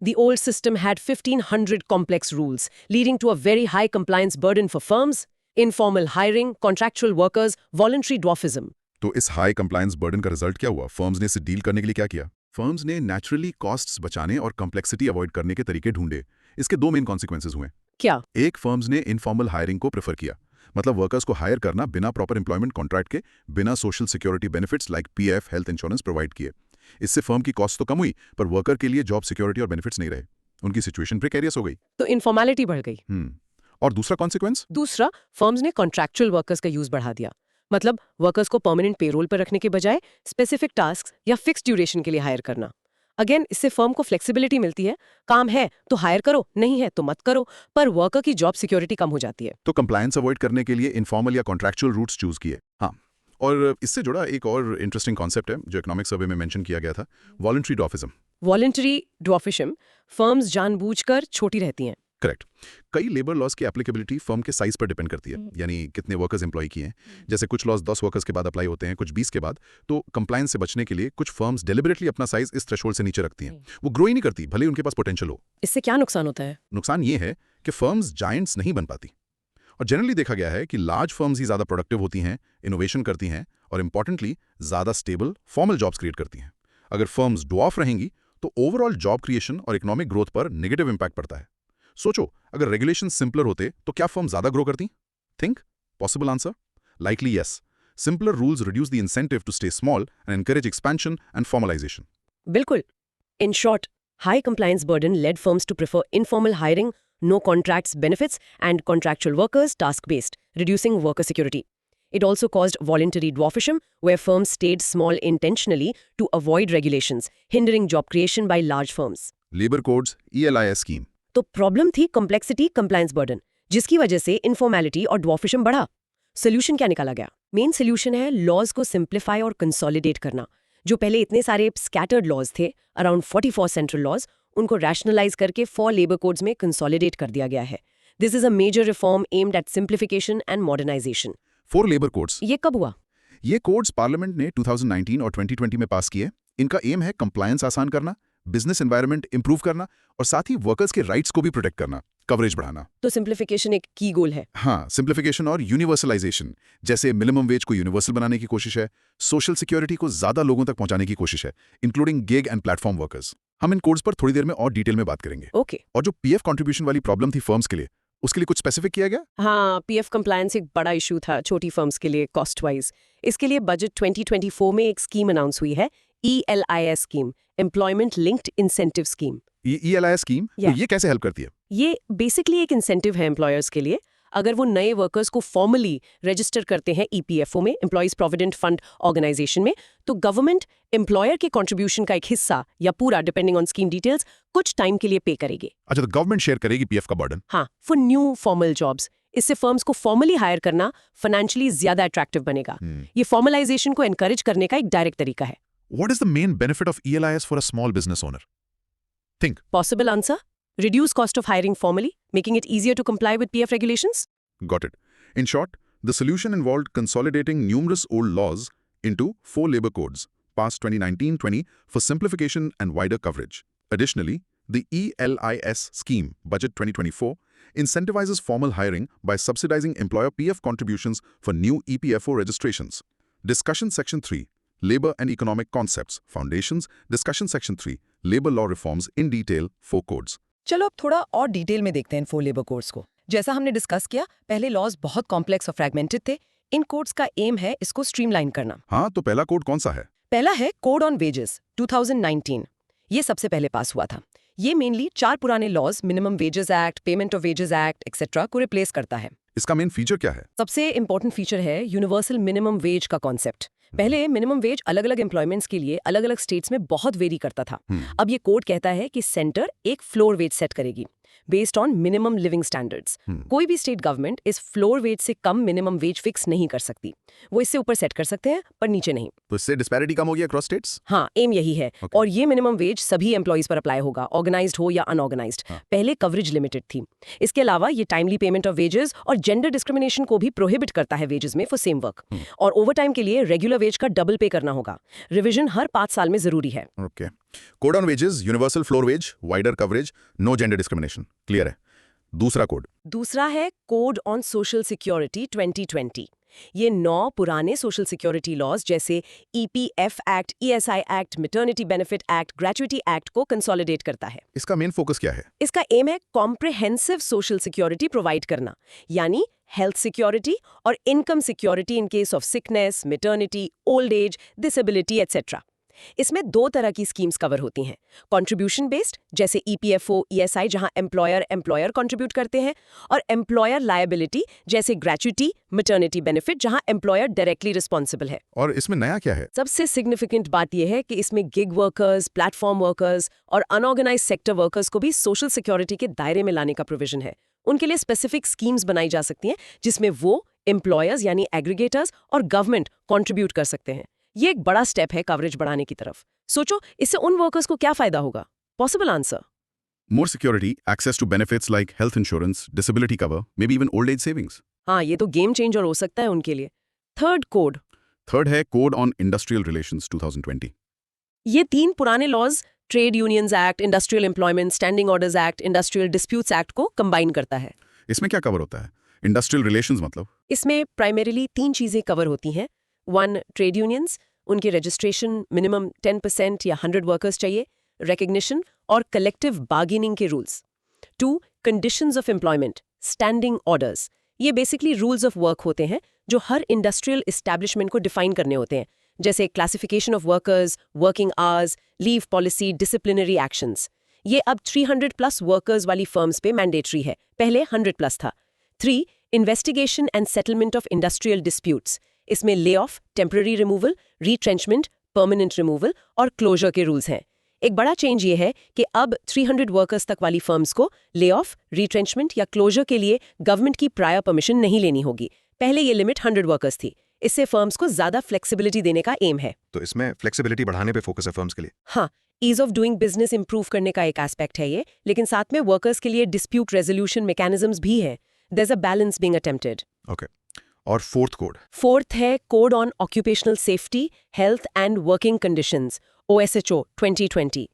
The old system had 1,500 complex rules, leading to a very high compliance burden for firms, informal hiring, contractual workers, voluntary dwarfism. तो इस high compliance burden का result क्या हुआ? Firms ने इसे deal करने के लिए क्या किया? फर्म्स ने नेचुरली कॉस्ट्स बचाने और कॉम्प्लेक्सिटी अवॉइड करने के तरीके ढूंढे। इसके दो मेन कॉन्सिक्वेंसेस हुए। क्या? एक, फर्म्स ने इनफॉर्मल हायरिंग को प्रेफर किया, मतलब वर्कर्स को हायर करना बिना प्रॉपर एम्प्लॉयमेंट कॉन्ट्रैक्ट के, बिना social security benefits like PF, health insurance provide किए। इससे फर्म की कॉस्ट तो कम हुई, पर वर्कर के लिए जॉब सिक्योरिटी और बेनिफिट्स नहीं रहे। उनकी सिचुएशन प्रिकेरियस हो गई। तो इनफॉर्मेलिटी बढ़ गई। और दूसरा कॉन्सिक्वेंस? दूसरा, फर्म्स ने कॉन्ट्रैक्चुअल वर्कर्स का यूज बढ़ा दिया। मतलब वर्कर्स को परमानेंट पेरोल पर रखने के बजाय स्पेसिफिक टास्क या फिक्स ड्यूरेशन के लिए हायर करना। अगेन, इससे फर्म को फ्लेक्सिबिलिटी मिलती है। काम है तो हायर करो, नहीं है तो मत करो, पर वर्कर की जॉब सिक्योरिटी कम हो जाती है। तो कंप्लायंस अवॉइड करने के लिए इनफॉर्मल या कॉन्ट्रैक्चुअल रूट्स चूज किए। हाँ, और इससे जुड़ा एक और इंटरेस्टिंग कॉन्सेप्ट है जो इकोनॉमिक सर्वे में मेंशन किया गया था, वॉलंटरी डॉफिज्म। वॉलंटरी ड्वार्फिज्म, फर्म्स जानबूझकर छोटी रहती हैं। करेक्ट। कई लेबर लॉज की एप्लीकेबिलिटी फर्म के साइज पर डिपेंड करती है, यानी कितने वर्कर्स एम्प्लॉय किए हैं। जैसे कुछ लॉज 10 वर्कर्स के बाद अप्लाई होते हैं, कुछ 20 के बाद। तो कंप्लायंस से बचने के लिए कुछ फर्म्स डेलिबरेटली अपना साइज इस थ्रेशोल्ड से नीचे रखती हैं। वो ग्रो ही नहीं करती, भले ही उनके पास पोटेंशियल हो। इससे क्या नुकसान होता है? नुकसान ये है कि फर्म्स जायंट्स नहीं बन पाती। और जनरली देखा गया है कि लार्ज फर्म्स ही ज़्यादा प्रोडक्टिव होती हैं, इनोवेशन करती हैं और इंपॉर्टेंटली ज़्यादा स्टेबल फॉर्मल जॉब्स क्रिएट करती हैं। अगर फर्म्स ड्वार्फ रहेंगी तो ओवरऑल जॉब क्रिएशन और इकोनॉमिक ग्रोथ पर नेगेटिव इंपैक्ट पड़ता है। सोचो, अगर रेगुलेशन सिंपलर होते तो क्या फर्म ज्यादा ग्रो करती? Think possible answer? Likely yes. Simpler rules reduce the incentive to stay small and encourage expansion and formalisation. बिल्कुल। इन शॉर्ट, high compliance burden led firms to prefer informal hiring, no contracts benefits, and contractual workers task-based, reducing worker security. It also caused voluntary dwarfism, where firms stayed small intentionally to avoid regulations, hindering job creation by large firms. Labour codes, ELIS scheme. तो problem थी complexity, compliance burden, जिसकी वजह से इनफॉर्मेलिटी और dwarfism बढ़ा। Solution क्या निकाला गया? मेन सोल्यूशन है लॉज को सिंप्लीफाई और कंसोलिडेट करना। जो पहले इतने सारे स्कैटर्ड लॉज थे, अराउंड 44 सेंट्रल लॉज, उनको रैशनलाइज करके 4 लेबर कोड्स में कंसोलिडेट कर दिया गया है। This is a major reform aimed at simplification and modernisation. 4 labour codes. ये कब हुआ? ये कोड्स पार्लियामेंट ने 2019 और 2020 में पास किए। इनका एम है कंप्लायंस आसान करना, बिजनेस एनवायरनमेंट इंप्रूव करना और साथ ही वर्कर्स के राइट्स को भी प्रोटेक्ट करना, कवरेज बढ़ाना। तो सिंप्लीफिकेशन एक की गोल है। हाँ, सिंप्लीफिकेशन और यूनिवर्सलाइजेशन, जैसे मिनिमम वेज को यूनिवर्सल बनाने की कोशिश है, सोशल सिक्योरिटी को ज्यादा लोगों तक पहुंचाने की कोशिश है, including gig and platform workers. हम इन कोड्स पर थोड़ी देर में और डिटेल में बात करेंगे। ओके। और जो पीएफ कंट्रीब्यूशन वाली प्रॉब्लम थी फर्म्स के लिए, उसके लिए कुछ स्पेसिफिक किया गया? हाँ, पीएफ कंप्लायंस एक बड़ा इशू था छोटी फर्म्स के लिए कॉस्ट वाइज। इसके लिए बजट 2024 में एक स्कीम अनाउंस हुई है, ELIS scheme, employment linked incentive scheme. ELIS scheme, तो ये कैसे हेल्प करती है? ये बेसिकली एक इंसेंटिव है एम्प्लॉयर्स के लिए। अगर वो नए वर्कर्स को फॉर्मली रजिस्टर करते हैं EPFO में, एम्प्लॉयज प्रोविडेंट फंड ऑर्गेनाइजेशन में, तो गवर्नमेंट एम्प्लॉयर के कंट्रीब्यूशन का एक हिस्सा या पूरा, डिपेंडिंग ऑन स्कीम डिटेल्स, कुछ टाइम के लिए पे करेगी। अच्छा, तो गवर्नमेंट शेयर करेगी पीएफ का बर्डन? हाँ, फॉर न्यू फॉर्मल जॉब्स। इससे फर्म्स को फॉर्मली हायर करना फाइनेंशियली ज्यादा अट्रैक्टिव बनेगा। ये फॉर्मलाइजेशन को एनकरेज करने का एक डायरेक्ट तरीका है। What is the main benefit of ELIS for a small business owner? Think. Possible answer? Reduce cost of hiring formally, making it easier to comply with PF regulations. Got it. In short, the solution involved consolidating numerous old laws into 4 labor codes, passed 2019-20 for simplification and wider coverage. Additionally, the ELIS scheme, Budget 2024, incentivizes formal hiring by subsidizing employer PF contributions for new EPFO registrations. Discussion Section 3. Labor and Economic Concepts, Foundations, Discussion Section 3, Labor Law Reforms in Detail, 4 codes. चलो अब थोड़ा और detail में देखते हैं 4 labour codes को। जैसा हमने डिस्कस किया, पहले लॉज बहुत कॉम्प्लेक्स और फ्रैगमेंटेड थे। इन कोड्स का एम है इसको स्ट्रीमलाइन करना। हाँ, तो पहला कोड कौन सा है? पहला है कोड ऑन वेजेस 2019। ये सबसे पहले पास हुआ था। ये मेनली 4 पुराने laws, minimum wages act, payment of wages act etcetera को रिप्लेस करता है। इसका मेन फीचर क्या है? सबसे इंपॉर्टेंट फीचर है यूनिवर्सल मिनिमम वेज का कॉन्सेप्ट। पहले मिनिमम वेज अलग अलग एम्प्लॉयमेंट्स के लिए अलग अलग स्टेट्स में बहुत वेरी करता था। अब ये कोड कहता है कि सेंटर एक फ्लोर वेज सेट करेगी। Based on minimum living standards. कोई भी स्टेट गवर्नमेंट इस फ्लोर वेज से कम मिनिमम वेज फिक्स नहीं कर सकती। वो इससे ऊपर सेट कर सकते हैं पर नीचे नहीं। तो इससे डिस्पैरिटी कम हो गया क्रॉस स्टेट्स। हाँ, एम यही है। और ये मिनिमम वेज सभी एम्प्लॉइज पर अप्लाई होगा, ऑर्गेनाइज्ड हो या अनऑर्गेनाइज्ड। पहले कवरेज लिमिटेड थी। इसके अलावा ये टाइमली पेमेंट ऑफ वेजेस और जेंडर डिस्क्रिमिनेशन को भी प्रोहिबिट करता है वेजेस में फॉर सेम वर्क। और ओवरटाइम के लिए रेगुलर वेज का डबल पे करना होगा। रिवीजन हर 5 साल में जरूरी है। Okay, code on wages, universal floor wage, wider coverage, no gender discrimination, clear है। दूसरा कोड। दूसरा है कोड ऑन सोशल सिक्योरिटी 2020। ये 9 पुराने सोशल सिक्योरिटी लॉज जैसे EPF act, ESI act, maternity benefit act, gratuity act को कंसोलिडेट करता है। इसका मेन फोकस क्या है? इसका एम है कॉम्प्रिहेंसिव सोशल सिक्योरिटी प्रोवाइड करना, यानी हेल्थ सिक्योरिटी और income security in case of sickness, maternity, old age, disability etcetera. इसमें 2 तरह की स्कीम्स कवर होती हैं, कंट्रीब्यूशन बेस्ड जैसे EPFO, ESI जहां एम्प्लॉयर कंट्रीब्यूट करते हैं, और एम्प्लॉयर लायबिलिटी जैसे ग्रेचुइटी, मैटरनिटी बेनिफिट जहां एम्प्लॉयर डायरेक्टली रिस्पॉन्सिबल है। और इसमें नया क्या है? सबसे सिग्निफिकेंट बात यह है कि इसमें गिग वर्कर्स, प्लेटफॉर्म वर्कर्स और अनऑर्गेनाइज्ड सेक्टर वर्कर्स को भी सोशल सिक्योरिटी के दायरे में लाने का प्रोविजन है। उनके लिए स्पेसिफिक स्कीम्स बनाई जा सकती हैं जिसमें वो, एम्प्लॉयर्स यानी एग्रीगेटर्स और गवर्नमेंट कंट्रीब्यूट कर सकते हैं। ये एक बड़ा स्टेप है कवरेज बढ़ाने की तरफ। सोचो इससे उन वर्कर्स को क्या फायदा होगा? Possible answer, More security, access to benefits like health insurance, disability cover, maybe even old age savings. हाँ, ये तो गेम चेंजर हो सकता है उनके लिए। Third code. Third है Code on Industrial Relations 2020. ये 3 पुराने laws, trade unions act, industrial employment standing orders act, industrial disputes act को कंबाइन करता है। इसमें क्या कवर होता है? इंडस्ट्रियल रिलेशंस मतलब? इसमें प्राइमरीली 3 चीजें कवर होती हैं। 1, ट्रेड यूनियंस, उनके रजिस्ट्रेशन, मिनिमम 10% या 100 वर्कर्स चाहिए, रिकग्निशन और कलेक्टिव बार्गेनिंग के rules. 2, conditions of employment, standing orders. ये बेसिकली रूल्स ऑफ वर्क होते हैं जो हर इंडस्ट्रियल एस्टैब्लिशमेंट को डिफाइन करने होते हैं, जैसे classification of workers, working hours, leave policy, disciplinary actions. ये अब 300+ वर्कर्स वाली फर्म्स पे मैंडेटरी है, पहले 100+ था। 3, investigation and settlement of industrial disputes. इसमें lay off, temporary removal, retrenchment, permanent removal और क्लोजर के रूल्स हैं। एक बड़ा चेंज ये है कि अब 300 वर्कर्स तक वाली फर्म्स को ले ऑफ, रीट्रेंचमेंट या क्लोजर के लिए गवर्नमेंट की प्रायर परमिशन नहीं लेनी होगी। पहले ये लिमिट 100 वर्कर्स थी। इससे फर्म्स को ज्यादा फ्लेक्सिबिलिटी देने का एम है। तो इसमें फ्लेक्सिबिलिटी बढ़ाने पे फोकस है फर्म्स के लिए। हाँ, ease of doing business improve करने का एक एस्पेक्ट है ये, लेकिन साथ में वर्कर्स के लिए डिस्प्यूट रेजोल्यूशन मैकेनिज्म्स भी है। There is a balance being attempted. Okay, और फोर्थ कोड। फोर्थ है code on occupational safety, health and working conditions, OSHO 2020।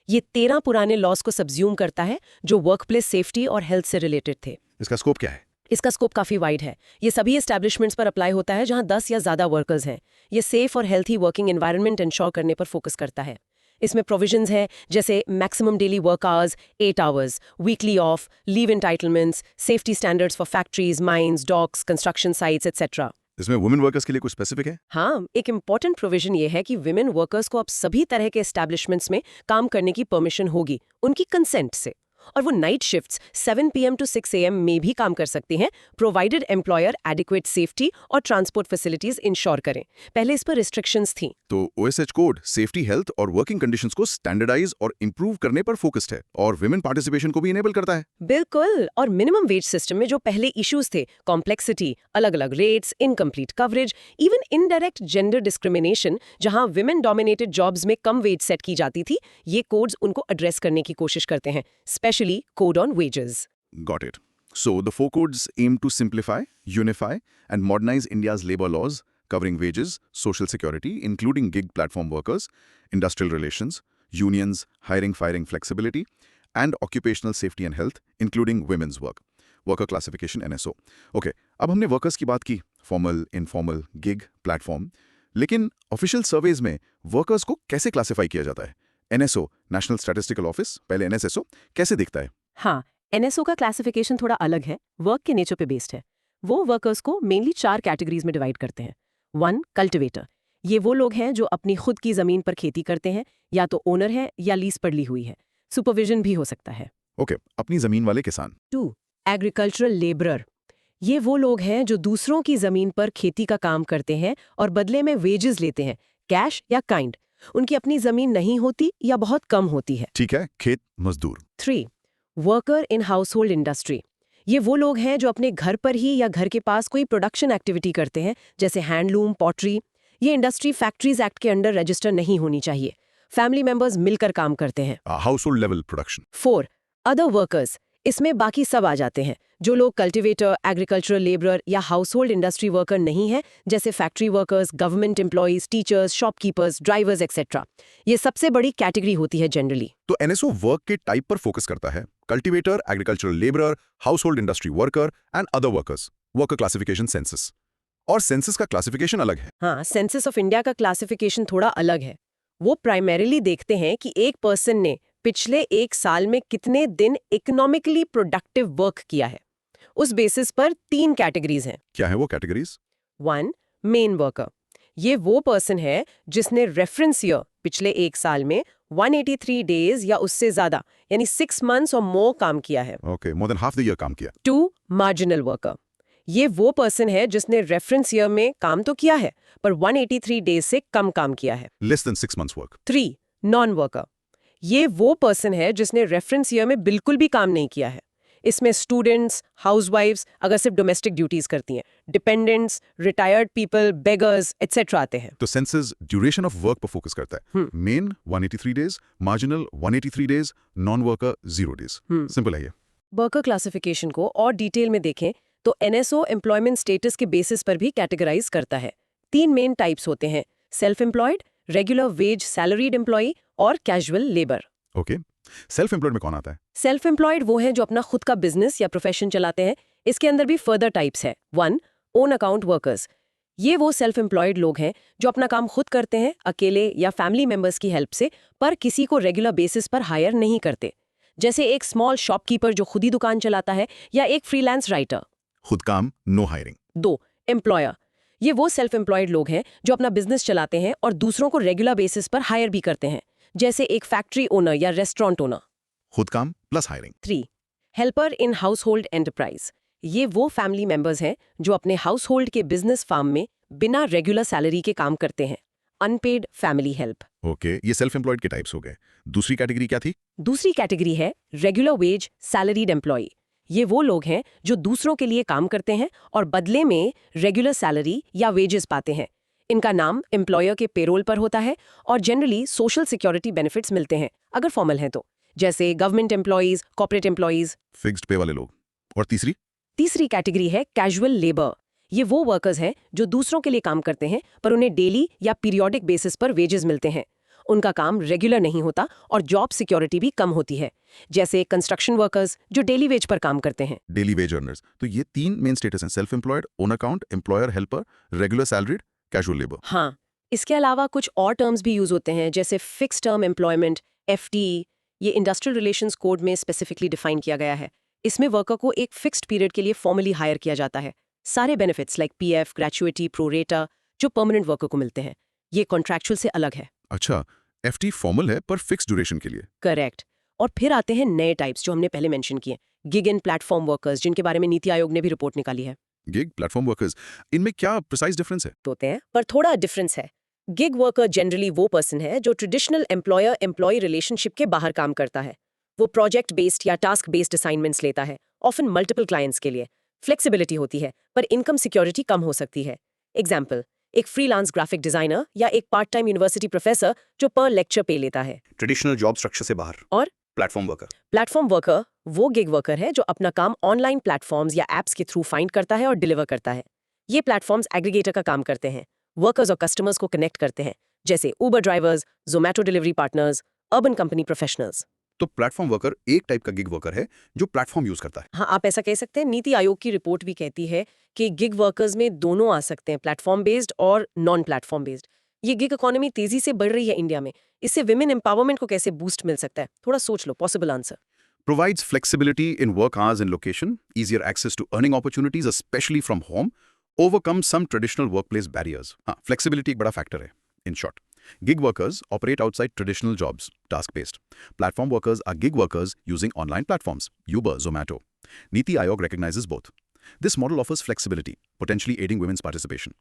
ये 13 पुराने लॉज को सब्ज्यूम करता है जो वर्कप्लेस सेफ्टी और हेल्थ से रिलेटेड थे। इसका स्कोप क्या है? इसका स्कोप काफी वाइड है। ये सभी एस्टैब्लिशमेंट्स पर अप्लाई होता है जहां 10 या ज्यादा वर्कर्स हैं। ये सेफ और हेल्थी वर्किंग एनवायरनमेंट इंश्योर करने पर फोकस करता है। इसमें प्रोविजंस हैं जैसे maximum daily work hours 8 hours, weekly off, leave entitlements, safety standards for factories, mines, docks, construction sites etcetera. इसमें वुमेन वर्कर्स के लिए कुछ स्पेसिफिक है? हाँ, एक इम्पॉर्टेंट प्रोविजन ये है कि विमेन वर्कर्स को अब सभी तरह के एस्टैब्लिशमेंट्स में काम करने की परमिशन होगी, उनकी कंसेंट से। और वो night shifts 7 PM to 6 AM में भी काम कर सकती हैं, प्रोवाइडेड एम्प्लॉयर एडिक्वेट सेफ्टी और ट्रांसपोर्ट फैसिलिटीज इंश्योर करें। पहले इस पर रिस्ट्रिक्शंस थी। तो OSH कोड सेफ्टी, हेल्थ और वर्किंग कंडीशंस को स्टैंडर्डाइज और इंप्रूव करने पर फोकस्ड है और विमेन पार्टिसिपेशन को भी इनेबल करता है। बिल्कुल, और मिनिमम वेज सिस्टम में जो पहले इश्यूज थे, कॉम्प्लेक्सिटी, अलग-अलग rates, incomplete coverage, even indirect gender discrimination, जहां विमेन डोमिनेटेड जॉब्स में कम वेज सेट की जाती थी, ये कोड्स उनको एड्रेस करने की कोशिश करते हैं, specially code on wages. Got it. So the 4 codes aim to simplify, unify, and modernize India's labor laws covering wages, social security, including gig platform workers, industrial relations, unions, hiring, firing, flexibility, and occupational safety and health, including women's work, worker classification NSO. Okay, अब हमने workers की बात की, formal, informal, gig, platform, लेकिन official surveys में workers को कैसे classify किया जाता है? NSO, नेशनल स्टैटिस्टिकल ऑफिस, पहले NSSO, कैसे दिखता है? हाँ, NSO का क्लासिफिकेशन थोड़ा अलग है, वर्क के नेचर पे बेस्ड है। वो वर्कर्स को मेनली 4 कैटेगरीज में डिवाइड करते हैं। 1, कल्टिवेटर। ये वो लोग हैं जो अपनी खुद की जमीन पर खेती करते हैं, या तो ओनर है या लीज पर ली हुई है। सुपरविजन भी हो सकता है। ओके, अपनी जमीन वाले किसान। 2, एग्रीकल्चरल लेबरर। ये वो लोग हैं जो दूसरों की जमीन पर खेती का काम करते हैं और बदले में वेजेस लेते हैं, कैश या काइंड। उनकी अपनी जमीन नहीं होती या बहुत कम होती है। ठीक है, खेत मजदूर। 3, worker in house hold industry. ये वो लोग हैं जो अपने घर पर ही या घर के पास कोई प्रोडक्शन एक्टिविटी करते हैं, जैसे हैंडलूम, पॉटरी। ये इंडस्ट्री फैक्ट्रीज एक्ट के अंडर रजिस्टर नहीं होनी चाहिए। फैमिली मेंबर्स मिलकर काम करते हैं। Household level production. 4. Other workers. इसमें बाकी सब आ जाते हैं, जो लोग कल्टीवेटर, एग्रीकल्चरल लेबरर या हाउस होल्ड इंडस्ट्री वर्कर नहीं हैं, जैसे factory workers, government employees, teachers, shopkeepers, drivers etcetera. ये सबसे बड़ी कैटेगरी होती है जनरली। तो NSO वर्क के टाइप पर फोकस करता है। Cultivator, agricultural labourer, house hold industry worker and other workers. Worker classification census. और सेंसस का क्लासिफिकेशन अलग है। हाँ, सेंसस ऑफ इंडिया का क्लासिफिकेशन थोड़ा अलग है। वो प्राइमरीली देखते हैं कि एक पर्सन ने पिछले 1 साल में कितने दिन इकोनॉमिकली प्रोडक्टिव वर्क किया है। उस बेसिस पर 3 कैटेगरीज हैं। क्या है वो कैटेगरीज? 1. Main worker. ये वो पर्सन है जिसने रेफरेंस ईयर पिछले 1 साल में 183 डेज या उससे ज्यादा यानी 6 मंथ्स और मोर काम किया है। Okay, more than half the year काम किया। 2. Marginal worker. ये वो पर्सन है जिसने रेफरेंस ईयर में काम तो किया है पर 183 डेज से कम काम किया है। Less than 6 months work. 3. Non worker. ये वो पर्सन है जिसने रेफरेंस ईयर में बिल्कुल भी काम नहीं किया है। इसमें स्टूडेंट्स, हाउसवाइफ्स अगर सिर्फ डोमेस्टिक ड्यूटीज करती हैं, dependents, retired people, beggars etcetera आते हैं। तो सेंसस ड्यूरेशन ऑफ वर्क पर फोकस करता है। Main 183 days, marginal 183 days, non worker 0 days. Simple है ये। वर्कर क्लासिफिकेशन को और डिटेल में देखें तो NSO एम्प्लॉयमेंट स्टेटस के बेसिस पर भी कैटेगराइज करता है। 3 मेन टाइप्स होते हैं, self employed, regular wage salaried employee और casual labour. Okay, self employed में कौन आता है? सेल्फ एम्प्लॉयड वो हैं जो अपना खुद का बिजनेस या प्रोफेशन चलाते हैं। इसके अंदर भी फर्दर टाइप्स है। 1. Own account workers. ये वो सेल्फ एम्प्लॉयड लोग हैं जो अपना काम खुद करते हैं, अकेले या फैमिली मेंबर्स की हेल्प से, पर किसी को रेगुलर बेसिस पर हायर नहीं करते, जैसे एक स्मॉल शॉपकीपर जो खुद ही दुकान चलाता है या एक फ्रीलांस राइटर। खुद काम, नो हायरिंग। 2. एम्प्लॉयर। ये वो सेल्फ एम्प्लॉयड लोग हैं जो अपना बिजनेस चलाते हैं और दूसरों को रेगुलर बेसिस पर हायर भी करते हैं, जैसे एक फैक्ट्री ओनर या रेस्टोरेंट ओनर। खुद काम plus hiring. 3. Helper in house hold enterprise. ये वो फैमिली मेंबर्स हैं जो अपने हाउस होल्ड के बिजनेस फार्म में बिना रेगुलर सैलरी के काम करते हैं, अनपेड फैमिली हेल्प। ओके, ये सेल्फ एम्प्लॉयड के टाइप्स हो गए। दूसरी कैटेगरी क्या थी? दूसरी कैटेगरी है रेगुलर वेज सैलरीड एम्प्लॉय। ये वो लोग हैं जो दूसरों के लिए काम करते हैं और बदले में रेगुलर सैलरी या वेजेस पाते हैं। इनका नाम एम्प्लॉयर के पेरोल पर होता है और जनरली सोशल सिक्योरिटी बेनिफिट्स मिलते हैं अगर फॉर्मल हैं तो, जैसे government employees, corporate employees. Fixed पे वाले लोग। और तीसरी कैटेगरी है कैजुअल लेबर। ये वो वर्कर्स हैं जो दूसरों के लिए काम करते हैं पर उन्हें डेली या पीरियोडिक बेसिस पर वेजेस मिलते हैं। उनका काम रेगुलर नहीं होता और जॉब सिक्योरिटी भी कम होती है, जैसे कंस्ट्रक्शन वर्कर्स जो डेली वेज पर काम करते हैं। Daily veg earners. तो ये 3 मेन स्टेटस हैं, self employed, own account, employer helper, regular salaried, casual labour. हाँ, इसके अलावा कुछ और टर्म्स भी यूज होते हैं, जैसे फिक्स टर्म एम्प्लॉयमेंट, FTE। ये इंडस्ट्रियल रिलेशंस कोड में स्पेसिफिकली डिफाइन किया गया है। इसमें वर्कर को एक फिक्स्ड पीरियड के लिए फॉर्मली हायर किया जाता है। सारे benefits like PF, gratuity, pro rata जो परमानेंट वर्कर को मिलते हैं, ये कॉन्ट्रैक्चुअल से अलग है। अच्छा, FT फॉर्मल है पर फिक्स ड्यूरेशन के लिए। करेक्ट। और फिर आते हैं नए टाइप्स जो हमने पहले मेंशन किए, गिग एंड प्लेटफॉर्म वर्कर्स, जिनके बारे में नीति आयोग ने भी रिपोर्ट निकाली है। गिग, प्लेटफॉर्म वर्कर्स, इनमें क्या प्रिसाइज डिफरेंस है? होते हैं पर थोड़ा डिफरेंस है। गिग वर्कर जनरली वो पर्सन है जो ट्रेडिशनल एम्प्लॉयर एम्प्लॉय रिलेशनशिप के बाहर काम करता है। वो प्रोजेक्ट बेस्ड या टास्क बेस्ड असाइनमेंट्स लेता है, ऑफन मल्टीपल क्लाइंट्स के लिए। फ्लेक्सिबिलिटी होती है पर इनकम सिक्योरिटी कम हो सकती है। एग्जाम्पल, एक फ्रीलांस ग्राफिक डिजाइनर या एक पार्ट टाइम यूनिवर्सिटी प्रोफेसर जो पर लेक्चर पे लेता है। ट्रेडिशनल जॉब स्ट्रक्चर से बाहर। और प्लेटफॉर्म वर्कर। प्लेटफॉर्म वर्कर वो गिग वर्कर है जो अपना काम ऑनलाइन प्लेटफॉर्म्स या एप्स के थ्रू फाइंड करता है और डिलीवर करता है। ये प्लेटफॉर्म्स एग्रीगेटर का काम करते हैं, वर्कर्स और कस्टमर्स को कनेक्ट करते हैं, जैसे Uber drivers, Zomato delivery partners, Urban Company professionals. तो प्लेटफॉर्म वर्कर एक टाइप का गिग वर्कर है जो प्लेटफॉर्म यूज करता है। हाँ, आप ऐसा कह सकते हैं। नीति आयोग की रिपोर्ट भी कहती है कि गिग वर्कर्स में दोनों आ सकते हैं, प्लेटफॉर्म बेस्ड और नॉन प्लेटफॉर्म बेस्ड। ये गिग इकोनॉमी तेजी से बढ़ रही है इंडिया में। इससे विमेन एम्पावरमेंट को कैसे बूस्ट मिल सकता है, थोड़ा सोच लो। Possible answer. Provides flexibility in work hours and location, easier access to earning opportunities, especially from home, overcomes some traditional workplace barriers. हाँ, flexibility एक बड़ा factor है. In short, gig workers operate outside traditional jobs, task-based. Platform workers are gig workers using online platforms, Uber, Zomato. Niti Aayog recognizes both. This model offers flexibility, potentially aiding women's participation.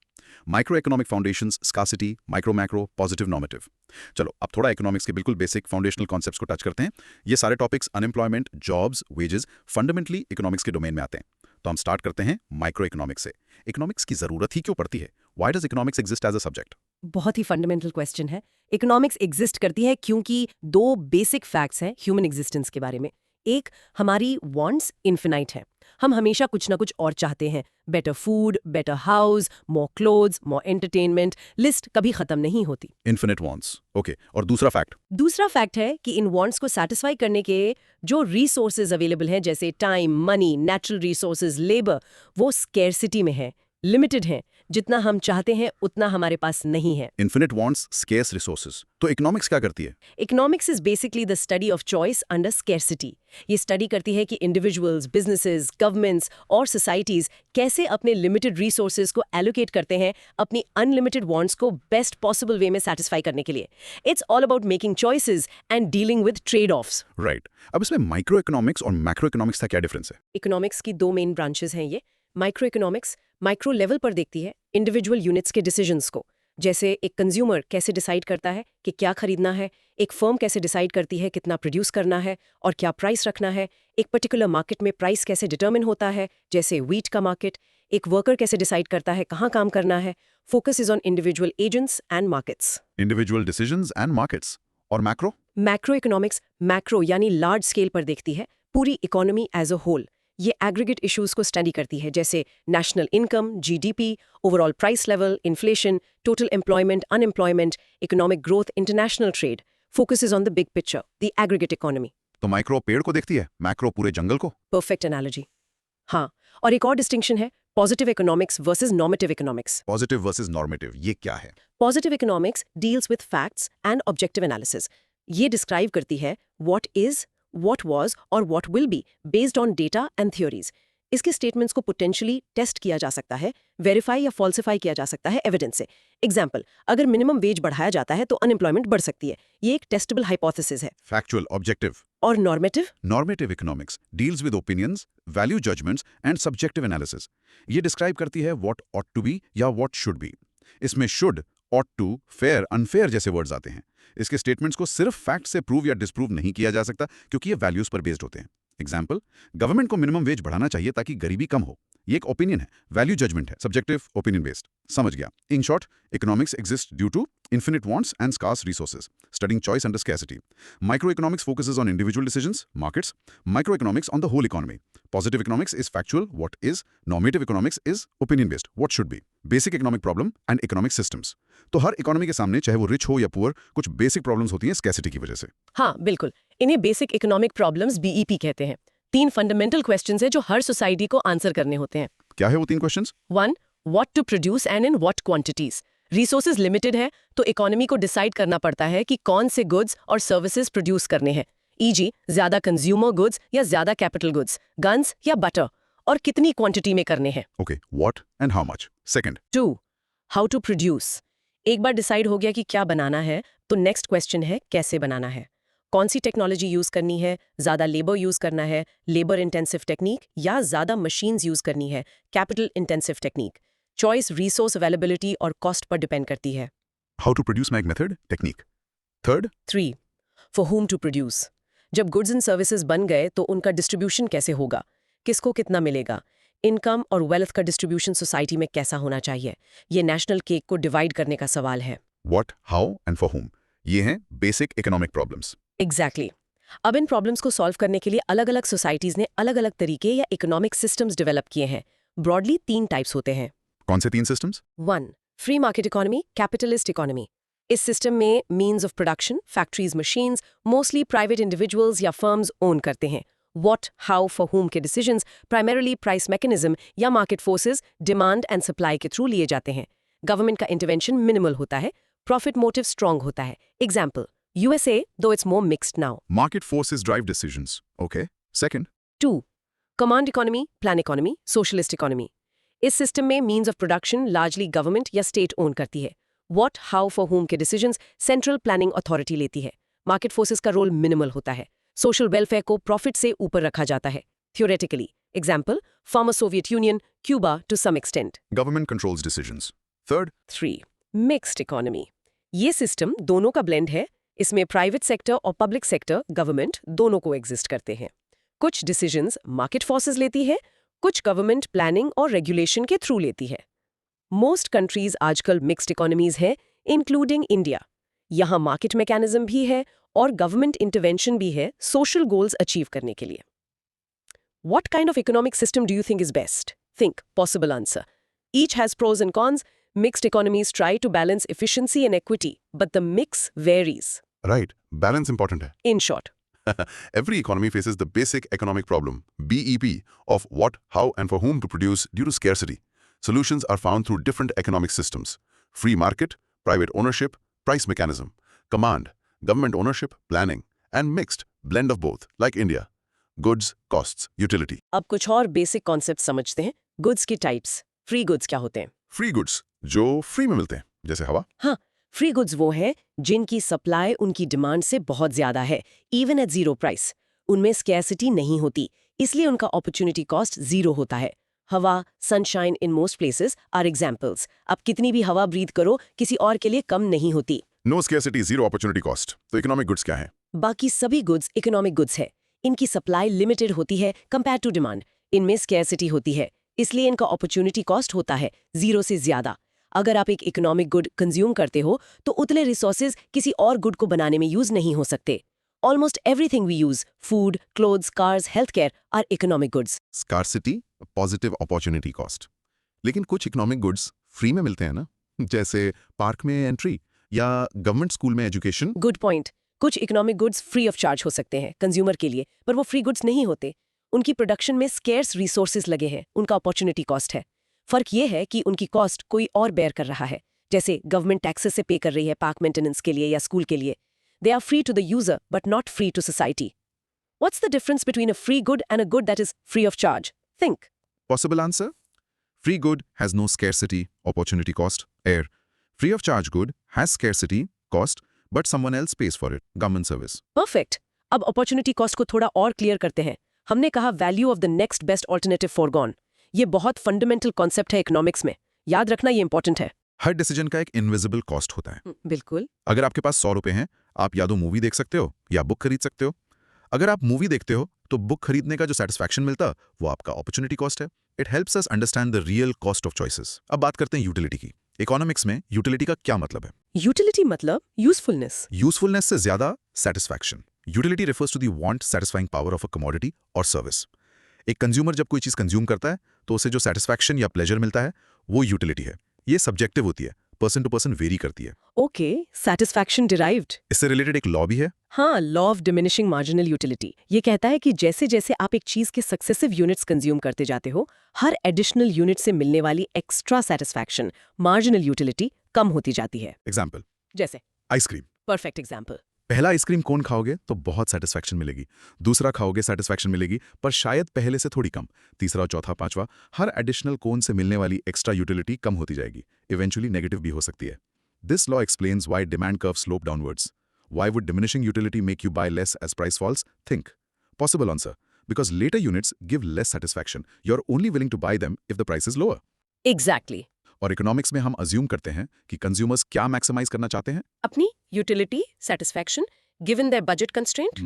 Microeconomic foundations, scarcity, micro-macro, positive normative. चलो अब थोड़ा economics के बिल्कुल basic foundational concepts को touch करते हैं। ये सारे topics unemployment, jobs, wages fundamentally economics के डोमेन में आते हैं। तो हम स्टार्ट करते हैं माइक्रो इकोनॉमिक्स से। इकोनॉमिक्स की जरूरत ही क्यों पड़ती है? Why does economics exist as a subject? बहुत ही फंडामेंटल क्वेश्चन है। इकोनॉमिक्स एग्जिस्ट करती है क्योंकि दो बेसिक फैक्ट्स हैं ह्यूमन एग्जिस्टेंस के बारे में। एक, हमारी वांट्स इन्फिनाइट है। हम हमेशा कुछ ना कुछ और चाहते हैं। Better food, better house, more clothes, मोर एंटरटेनमेंट, लिस्ट कभी खत्म नहीं होती। Infinite wants. Okay. और दूसरा फैक्ट? दूसरा फैक्ट है कि इन वांट्स को सैटिस्फाई करने के जो रिसोर्सेज अवेलेबल हैं, जैसे time, money, natural resources, labour, वो स्केर्सिटी में है, लिमिटेड हैं। जितना हम चाहते हैं उतना हमारे पास नहीं है। Infinite wants, scarce resources. तो इकोनॉमिक्स क्या करती है? Economics is basically the study of choice under scarcity. ये स्टडी करती है कि इंडिविजुअल्स, बिजनेसेस, गवर्नमेंट्स और सोसाइटीज कैसे अपने लिमिटेड रिसोर्सेज को एलोकेट करते हैं अपनी अनलिमिटेड वांट्स को बेस्ट पॉसिबल वे में सेटिस्फाई करने के लिए। It's all about making choices and dealing with trade offs. Right. अब इसमें माइक्रो इकोनॉमिक्स और मैक्रो इकोनॉमिक्स का क्या डिफरेंस है? इकोनॉमिक्स की दो मेन ब्रांचेस हैं ये। माइक्रो इकोनॉमिक्स माइक्रो लेवल पर देखती है इंडिविजुअल यूनिट्स के डिसीजंस को, जैसे एक कंज्यूमर कैसे डिसाइड करता है कि क्या खरीदना है, एक फर्म कैसे डिसाइड करती है कितना प्रोड्यूस करना है और क्या प्राइस रखना है, एक पर्टिकुलर मार्केट में प्राइस कैसे डिटरमिन होता है, जैसे व्हीट का मार्केट, एक वर्कर कैसे डिसाइड करता है कहाँ काम करना है। Focus is on individual agents and markets. Individual decisions and markets. और मैक्रो? मैक्रो इकोनॉमिक्स मैक्रो यानी लार्ज स्केल पर देखती है पूरी इकोनॉमी एज अ होल। ये एग्रीगेट इश्यूज को स्टडी करती है, जैसे national income, GDP, overall price level, inflation, total employment, unemployment, economic growth, international trade. Focus is on the big picture, the aggregate economy. तो माइक्रो पेड़ को देखती है, मैक्रो पूरे जंगल को। Perfect analogy. हाँ, और एक और डिस्टिंक्शन है positive economics versus normative economics. Positive versus normative, ये क्या है? Positive economics deals with facts and objective analysis. ये डिस्क्राइब करती है व्हाट इज, what was और what will be based on data and theories। इसके स्टेटमेंट्स को पोटेंशियली टेस्ट किया जा सकता है, वेरीफाई या फॉल्सिफाई किया जा सकता है एविडेंस से। एग्जाम्पल, अगर मिनिमम वेज बढ़ाया जाता है तो अनएम्प्लॉयमेंट बढ़ सकती है। ये एक टेस्टेबल हाइपोथेसिस है। Factual, objective. और normative? Normative economics deals with opinions, value judgements and subjective analysis. ये डिस्क्राइब करती है व्हाट ऑट टू बी या व्हाट शुड बी। इसमें should, ought to, fair, unfair जैसे वर्ड्स आते हैं। इसके स्टेटमेंट्स को सिर्फ फैक्ट से प्रूव या डिसप्रूव नहीं किया जा सकता क्योंकि ये वैल्यूज पर बेस्ड होते हैं। एग्जाम्पल, गवर्नमेंट को मिनिमम वेज बढ़ाना चाहिए ताकि गरीबी कम हो। ये एक ओपिनियन है, वैल्यू जजमेंट है, सब्जेक्टिव, ओपिनियन बेस्ड। समझ गया। In short, economics exist due to infinite wants and scarce resources, studying choice under scarcity. Microeconomics focuses on individual decisions, markets. Microeconomics on the whole economy. Positive economics is factual, what is. Normative economics is opinion-based, what should be. Basic economic problem and economic systems. तो हर economy के सामने, चाहे वो rich हो या poor, कुछ basic problems होती हैं स्कैसिटी की वजह से। हाँ, बिल्कुल। इन्हें बेसिक इकोनॉमिक प्रॉब्लम्स बीईपी कहते हैं। 3 फंडामेंटल क्वेश्चंस हैं जो हर सोसाइटी को आंसर करने होते हैं। क्या है वो 3 questions? 1. What to produce and in what quantities. Resources limited है तो इकोनॉमी को डिसाइड करना पड़ता है कि कौन से गुड्स और सर्विसेज प्रोड्यूस करने हैं, ईजी ज्यादा कंज्यूमर गुड्स या ज्यादा कैपिटल गुड्स, गन्स या बटर, और कितनी क्वांटिटी में करने हैं। Okay, what and how much. Second, 2. How to produce. एक बार डिसाइड हो गया कि क्या बनाना है तो नेक्स्ट क्वेश्चन है कैसे बनाना है। कौन सी टेक्नोलॉजी यूज करनी है, ज्यादा लेबर यूज करना है, लेबर इंटेंसिव टेक्निक, या ज्यादा मशीन्स यूज करनी है, capital intensive technique. Choice resource availability और कॉस्ट पर डिपेंड करती है। हाउ टू प्रोड्यूस में एक method, technique. Third, 3. For whom to produce. जब गुड्स एंड सर्विसेज बन गए तो उनका डिस्ट्रीब्यूशन कैसे होगा, किसको कितना मिलेगा, इनकम और वेल्थ का डिस्ट्रीब्यूशन सोसाइटी में कैसा होना चाहिए। ये नेशनल केक को डिवाइड करने का सवाल है। What, how and for whom, ये हैं बेसिक इकोनॉमिक प्रॉब्लम्स। एग्जैक्टली। अब इन प्रॉब्लम्स को सॉल्व करने के लिए अलग अलग सोसाइटीज ने अलग अलग तरीके या इकोनॉमिक सिस्टम्स डेवलप किए हैं। ब्रॉडली 3 टाइप्स होते हैं। कौन से 3 systems? 1. Free market economy, capitalist economy. इस सिस्टम में means of production, factories, machines mostly private individuals या फर्म्स ओन करते हैं। व्हाट, हाउ, फॉर whom के डिसीजंस प्राइमरीली प्राइस मैकेनिज्म या market forces, demand and supply के थ्रू लिए जाते हैं। गवर्नमेंट का इंटरवेंशन मिनिमल होता है, प्रॉफिट मोटिव स्ट्रांग होता है। एग्जाम्पल, यूएसए, दो it's more mixed now. Market forces drive decisions. Okay. Second, 2. Command economy, plan economy, socialist economy. इस सिस्टम में means of production largely government या स्टेट ओन करती है। व्हाट, हाउ, फॉर whom के decisions central planning authority लेती है। Market forces का role minimal होता है। सोशल वेलफेयर को प्रॉफिट से ऊपर रखा जाता है। theoretically. Example, former Soviet Union, Cuba to some extent. Government controls decisions. Third, 3. Mixed economy. ये सिस्टम दोनों का ब्लेंड है. इसमें प्राइवेट सेक्टर और पब्लिक सेक्टर, गवर्नमेंट, दोनों को एग्जिस्ट करते हैं. कुछ डिसीजंस मार्केट फोर्सेस लेती है, कुछ गवर्नमेंट प्लानिंग और रेगुलेशन के थ्रू लेती है. मोस्ट कंट्रीज आजकल मिक्स्ड इकोनॉमीज हैं, इंक्लूडिंग इंडिया. यहाँ मार्केट मैकेनिज्म भी है और गवर्नमेंट इंटरवेंशन भी है सोशल गोल्स अचीव करने के लिए. What kind of economic system do you think is best? Think. Possible answer. Each has pros and cons. Mixed economies try to balance efficiency and equity, but the mix varies. right. Balance important है. In short, Every economy faces the basic economic problem, BEP, of what, how, and for whom to produce due to scarcity. Solutions are found through different economic systems: free market, private ownership, price mechanism, command, government ownership, planning, and mixed, blend of both, like India. Goods, costs, utility. अब कुछ और basic concept समझते हैं. Goods की types. Free goods क्या होते हैं? Free goods, जो फ्री में मिलते हैं, जैसे हवा. हाँ, फ्री गुड्स वो हैं जिनकी सप्लाई उनकी डिमांड से बहुत ज्यादा है, इवन एट जीरो प्राइस. उनमें स्कैर्सिटी नहीं होती, इसलिए उनका अपॉर्चुनिटी कॉस्ट जीरो होता है. हवा, sunshine in most places are examples. आप कितनी भी हवा ब्रीथ करो, किसी और के लिए कम नहीं होती. No scarcity, zero opportunity cost. तो इकोनॉमिक गुड्स क्या है? बाकी सभी गुड्स इकोनॉमिक गुड्स है. इनकी सप्लाई लिमिटेड होती है कंपेयर टू डिमांड. इनमें स्कैर्सिटी होती है, इसलिए इनका अपॉर्चुनिटी कॉस्ट होता है जीरो से ज्यादा. अगर आप एक इकोनॉमिक गुड कंज्यूम करते हो तो उतने रिसोर्सेज किसी और गुड को बनाने में यूज नहीं हो सकते. Almost everything we use, food, clothes, cars, health care, are economic goods. Scarcity, positive opportunity cost. लेकिन कुछ इकोनॉमिक गुड्स फ्री में मिलते हैं ना, जैसे पार्क में एंट्री या गवर्नमेंट स्कूल में एजुकेशन. Good point. कुछ economic goods free of charge हो सकते हैं कंज्यूमर के लिए, पर वो फ्री गुड्स नहीं होते. उनकी प्रोडक्शन में स्केर्स रिसोर्सेज लगे हैं, उनका अपॉर्चुनिटी कॉस्ट है. फर्क ये है कि उनकी कॉस्ट कोई और बेयर कर रहा है, जैसे गवर्नमेंट टैक्सेस से पे कर रही है पार्क मेंटेनेंस के लिए या स्कूल के लिए. They are free to the user but not free to society. What's the difference between a free good and a good that is free of charge? Think. Possible answer? Free good has no scarcity, opportunity cost, air. Free of charge good has scarcity, cost, but someone else pays for it, government service. Perfect. अब opportunity cost को थोड़ा और clear करते हैं. हमने कहा value of the next best alternative foregone. ये बहुत फंडामेंटल कॉन्सेप्ट है इकोनॉमिक्स में. याद रखना ये इंपॉर्टेंट है. हर डिसीजन का एक इनविजिबल कॉस्ट होता है. बिल्कुल. अगर आपके पास 100 रुपए हैं, आप या तो मूवी देख सकते हो या बुक खरीद सकते हो. अगर आप मूवी देखते हो तो बुक खरीदने का जो सेटिस्फैक्शन मिलता वो आपका अपॉर्चुनिटी कॉस्ट है. It helps us understand the real cost of choices. अब बात करते हैं यूटिलिटी की. इकोनॉमिक्स में यूटिलिटी का क्या मतलब है? यूटिलिटी मतलब यूजफुलनेस. यूजफुलनेस से ज्यादा satisfaction. Utility refers to the want satisfying power of a commodity और सर्विस. एक कंज्यूमर जब कोई चीज कंज्यूम करता है तो उसे जो सेटिस्फैक्शन या प्लेजर मिलता है वो यूटिलिटी है. ये सब्जेक्टिव होती है, पर्सन टू पर्सन वेरी करती है. Okay, satisfaction derived. इससे रिलेटेड एक लॉ भी है. हाँ, law of diminishing marginal utility. ये कहता है कि जैसे जैसे आप एक चीज के सक्सेसिव यूनिट्स कंज्यूम करते जाते हो, हर एडिशनल यूनिट से मिलने वाली एक्स्ट्रा सेटिस्फैक्शन, मार्जिनल यूटिलिटी, कम होती जाती है. एग्जाम्पल, जैसे आइसक्रीम. Perfect example. पहला आइसक्रीम कोन खाओगे तो बहुत सेटिस्फैक्शन मिलेगी. दूसरा खाओगे सेटिस्फैक्शन मिलेगी, पर शायद पहले से थोड़ी कम. तीसरा, चौथा, पांचवा, हर एडिशनल कोन से मिलने वाली एक्स्ट्रा यूटिलिटी कम होती जाएगी. इवेंचुअली नेगेटिव भी हो सकती है. This law explains why demand curve slope downwards. Why would diminishing utility make you buy less as price falls? Think. Possible answer. Because later units give less satisfaction. You're only willing to buy them if the price is lower. Exactly. और economics में हम assume करते हैं कि consumers क्या maximise करना चाहते हैं? अपनी utility, satisfaction, given their budget constraint.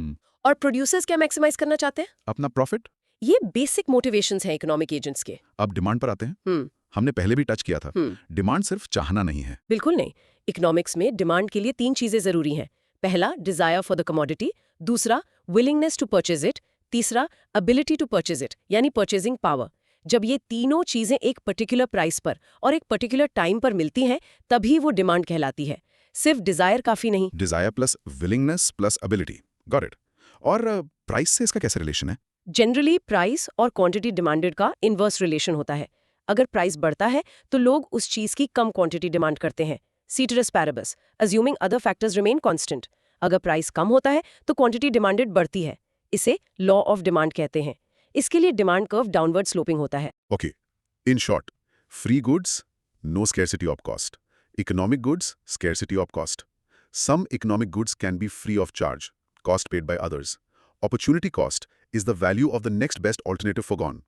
और प्रोड्यूसर्स क्या मैक्सिमाइज करना चाहते हैं? अपना प्रॉफिट. ये बेसिक मोटिवेशंस हैं इकोनॉमिक एजेंट्स के. अब डिमांड पर आते हैं. हमने पहले भी टच किया था. डिमांड सिर्फ चाहना नहीं है. बिल्कुल नहीं. इकोनॉमिक्स में डिमांड के लिए 3 चीजें जरूरी हैं. पहला, डिजायर फॉर द कमोडिटी. दूसरा, विलिंगनेस टू परचेज इट. तीसरा, एबिलिटी टू परचेज इट, यानी परचेजिंग पावर. जब ये तीनों चीजें एक पर्टिकुलर प्राइस पर और एक पर्टिकुलर टाइम पर मिलती हैं, तभी वो डिमांड कहलाती है. सिर्फ डिजायर काफी नहीं. Desire plus willingness plus ability. Got it. और प्राइस से इसका कैसे रिलेशन है? जनरली प्राइस और क्वांटिटी डिमांडेड का इनवर्स रिलेशन होता है. अगर प्राइस बढ़ता है तो लोग उस चीज की कम क्वांटिटी डिमांड करते हैं. Ceteris paribus, assuming other factors remain constant. अगर प्राइस कम होता है तो क्वांटिटी डिमांडेड बढ़ती है. इसे लॉ ऑफ डिमांड कहते हैं. इसके लिए डिमांड कर्व डाउनवर्ड स्लोपिंग होता है. Okay. In short, free goods, no scarcity of cost. Economic goods, scarcity of cost. Some economic goods can be free of charge, cost paid by others. Opportunity cost, is the value of the next best alternative forgone.